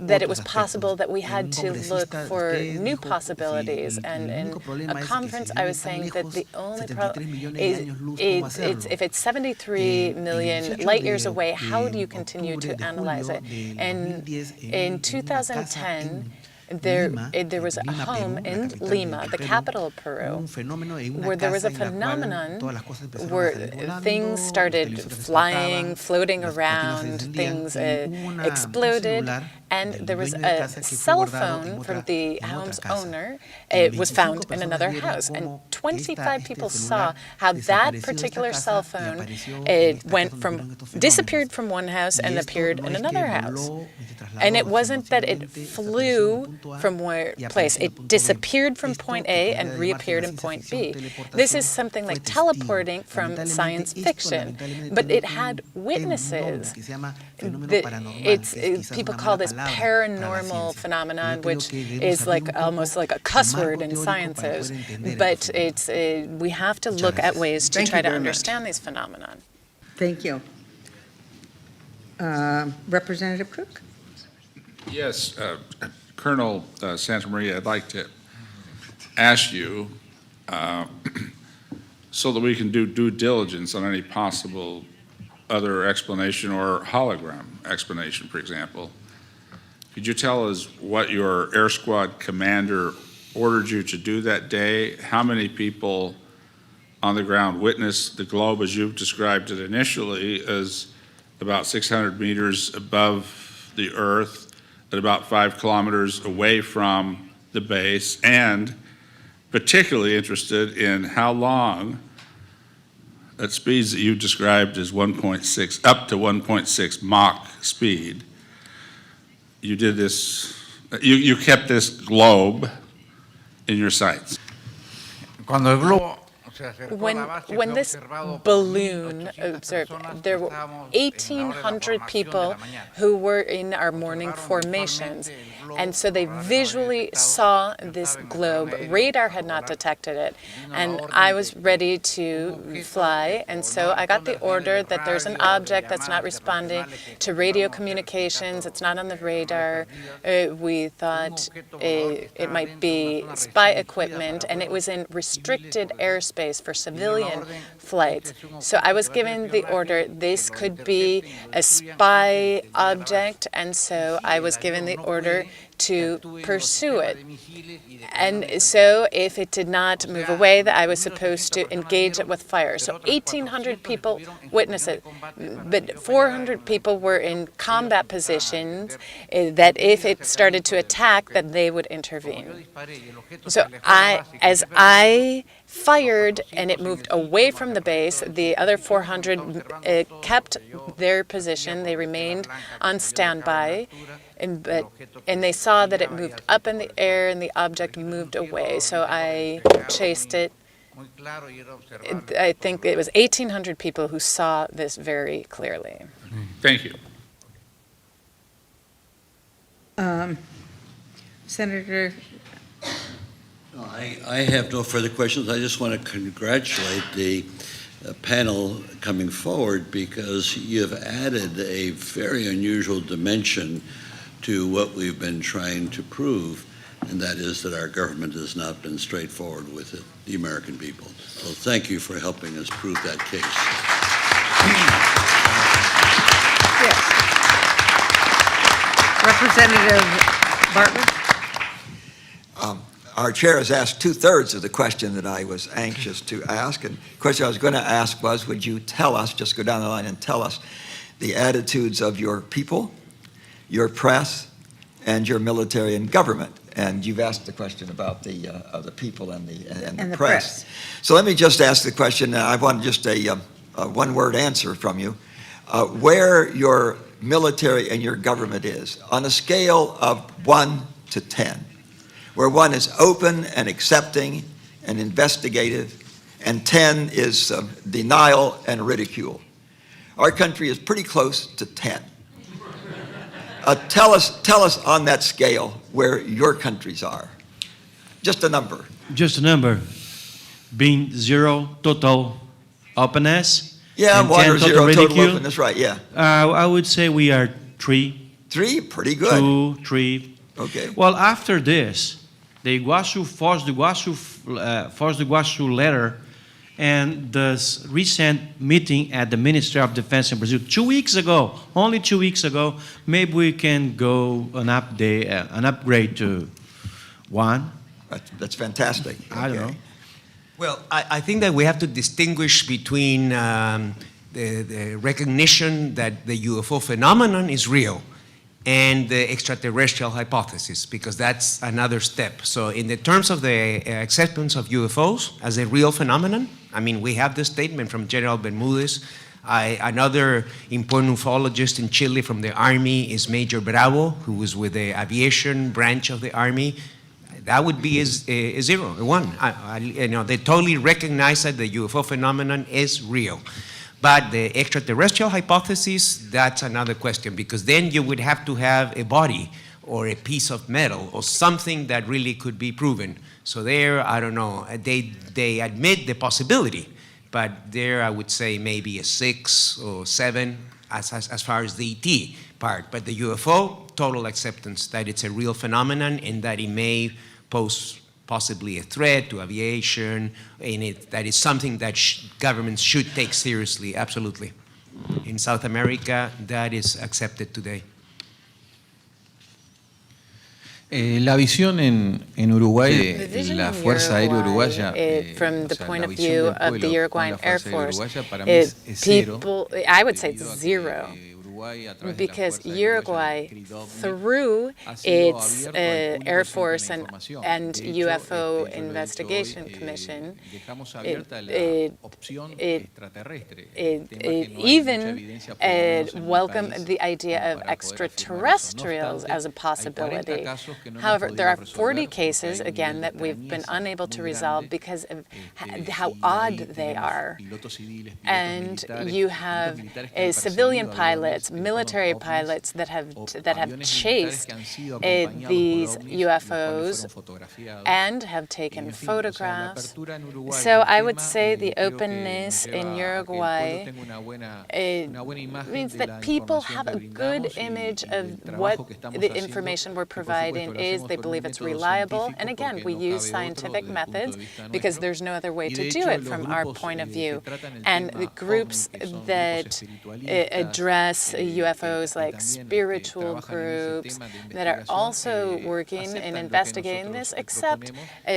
that it was otros possible aspectos. that we Un had to look congresista de for ustedes new dijo, possibilities. si And el in único problema a es que conference, si I was viven tan saying that lejos, the only 73 millones de is años luz, ¿cómo hacerlo? if it's 73 million 18 light years de away, how do you continue octubre to de analyze julio it? del And 2010 in una casa 2010, en there Lima, was a Lima, home Perú, la in capital Lima, de the Perú, capital of hubo Peru, un fenómeno en una where there was a casa en la cual phenomenon todas las cosas empezaron a where salir volando, things los started televisores se flying, explotaban, floating las cortinas se around, encendían, things y hubo un exploded, celular and del there was dueño de a casa que fue cell guardado en phone otra- from the en otra home's casa. owner. Y It was 25 found in personas another vieron house, and cómo 25 people saw celular how that desapareció de esta particular casa cell y phone apareció en esta went casa donde from ocurrieron estos fenómenos. disappeared from one house Y and esto appeared no in es que another house. voló y se trasladó, And it sino wasn't that it simplemente flew desapareció en punto A from where y place. apareció en It punto B. disappeared from Esto, point que A podría and llamarse reappeared la in ciencia point ficción, B. This teleportación, is something fue like testigo. teleporting from Lamentablemente, science esto, fiction, lamentablemente, but tiene it had un witnesses. nombre que se llama fenómeno That paranormal, it's que es quizás people una call mala this palabra para la paranormal ciencia. phenomenon, Yo creo which que debemos is abrir like un poco almost like a el cuss marco word in teórico para sciences. poder entender But este fenómeno. it's we have to Muchas look at gracias. ways to Thank try you to very much. understand these phenomenon. Thank you. Representative Cook? Yes, Colonel Santa Maria, I'd like to ask you, so that we can do due diligence on any possible other explanation or hologram explanation, for example, could you tell us what your air squad commander ordered you to do that day? How many people on the ground witnessed the globe as you've described it initially as about 600 meters above the Earth at about 5 kilometers away from the base, and particularly interested in how long at speeds that you described as 1.6, up to 1.6 Mach speed, you did this, you kept this globe in your sights. Cuando el globo When this balloon observed, there were 1,800 people who were in our morning formations, And so they visually saw this globe. Radar had not detected it. And I was ready to fly. And so I got the order that there's an object that's not responding to radio communications. It's not on the radar. We thought it might be spy equipment, and it was in restricted airspace for civilian flights. So I was given the order, this could be a spy object, and so I was given the order to pursue it. And so if it did not move away, that I was supposed to engage it with fire. So 1,800 people witnessed it, but 400 people were in combat positions that if it started to attack, that they would intervene. So as I fired and it moved away from the base, the other 400 kept their position. They remained on standby. And they saw that it moved up in the air and the object moved away. So I chased it. I think it was 1,800 people who saw this very clearly. Thank you. Senator? No, I have no further questions. I just want to congratulate the panel coming forward because you've added a very unusual dimension to what we've been trying to prove, and that is that our government has not been straightforward with it, the American people. So thank you for helping us prove that case. Yes. Representative Bartlett? Our chair has asked 2/3 of the question that I was anxious to ask. And the question I was going to ask was, would you tell us, just go down the line and tell us the attitudes of your people, your press, and your military and government? And you've asked the question about the people and the press. So let me just ask the question. I want just a one-word answer from you. Where your military and your government is on a scale of 1 to 10, where 1 is open and accepting and investigative, and 10 is denial and ridicule. Our country is pretty close to 10. Tell us on that scale where your countries are. Just a number. Just a number. Being 0 total openness. Yeah, and 1 or 0 ridicule. total openness, right, yeah. I would say we are 3. 3? Pretty good. 2, 3. Okay. Well, after this, the Foz do Iguaçu letter and the recent meeting at the Ministry of Defense in Brazil 2 weeks ago, only 2 weeks ago, maybe we can go an upgrade to 1. That's fantastic. I don't know. Well, I think that we have to distinguish between the recognition that the UFO phenomenon is real and the extraterrestrial hypothesis, because that's another step. So in the terms of the acceptance of UFOs as a real phenomenon, I mean, we have the statement from General Bermudez. Another important ufologist in Chile from the Army is Major Bravo, who was with the aviation branch of the Army. That would be a 0, a 1. They totally recognize that the UFO phenomenon is real. But the extraterrestrial hypothesis, that's another question, because then you would have to have a body or a piece of metal or something that really could be proven. So there, I don't know, they admit the possibility, but there I would say maybe a 6 or 7 as far as the ET part. But the UFO, total acceptance that it's a real phenomenon and that it may pose possibly a threat to aviation, and that is something that governments should take seriously, absolutely. In South America, that is accepted today. La visión en Uruguay de la Fuerza Aérea Uruguaya, from the point of view of the Uruguayan Air Force, I would say it's 0. Because Uruguay, through its Air Force and UFO Investigation Commission, even welcomed the idea of extraterrestrials as a possibility. However, there are 40 cases, again, that we've been unable to resolve because of how odd they are. And you have civilian pilots, military pilots that have chased these UFOs and have taken photographs. So I would say the openness in Uruguay means that people have a good image of what the information we're providing is. They believe it's reliable. And again, we use scientific methods because there's no other way to do it from our point of view. And the groups that address UFOs, like spiritual groups, that are also working and investigating this, accept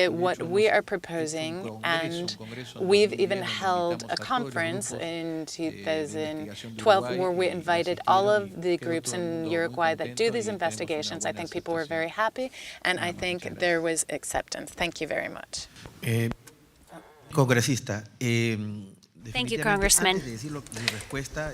what we are proposing. And we've even held a conference in 2012 where we invited all of the groups in Uruguay that do these investigations. I think people were very happy, and I think there was acceptance. Thank you very much. Congresista, Thank you, Congressman.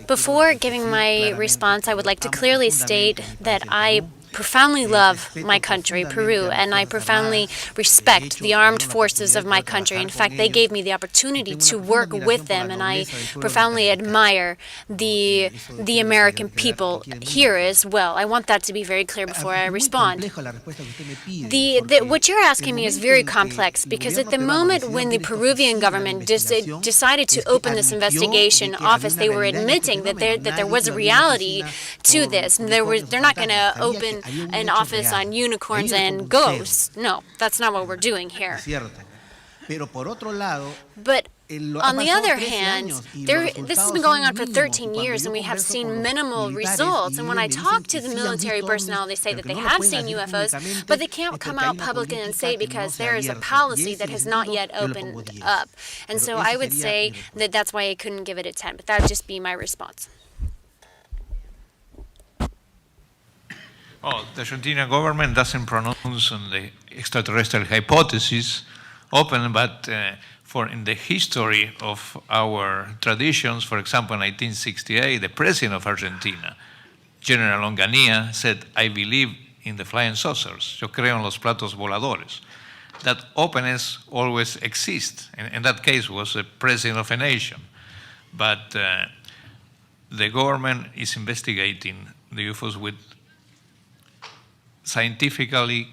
Before giving my response, I would like to clearly state that I profoundly love my country, Peru, and I profoundly respect the armed forces of my country. In fact, they gave me the opportunity to work with them, and I profoundly admire the American people here as well. I want that to be very clear before I respond. What you're asking me is very complex, because at the moment when the Peruvian government decided to open this investigation office, they were admitting that there was a reality to this. They're not going to open an office on unicorns and ghosts. No, that's not what we're doing here. But on the other hand, this has been going on for 13 years, and we have seen minimal results. And when I talk to the military personnel, they say that they have seen UFOs, but they can't come out publicly and say because there is a policy that has not yet opened up. And so I would say that that's why I couldn't give it a 10, but that would just be my response. Oh, the Argentine government doesn't pronounce on the extraterrestrial hypothesis open, but in the history of our traditions, for example, in 1968, the president of Argentina, General Onganía, said, "I believe in the flying saucers. Yo creo en los platos voladores." That openness always exists. In that case, was the president of a nation. But the government is investigating the UFOs with scientifically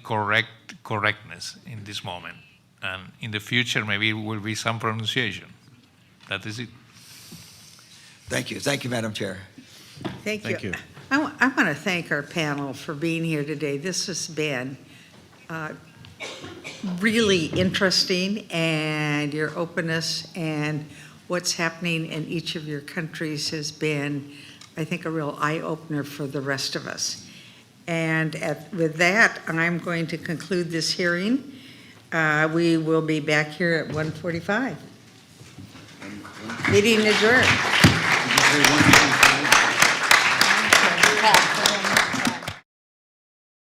correctness in this moment. And in the future, maybe it will be some pronunciation. That is it. Thank you. Thank you, Madam Chair. Thank you. Thank you. I want to thank our panel for being here today. This has been really interesting, and your openness and what's happening in each of your countries has been, I think, a real eye-opener for the rest of us. And with that, I'm going to conclude this hearing. We will be back here at 1:45. Meeting adjourned.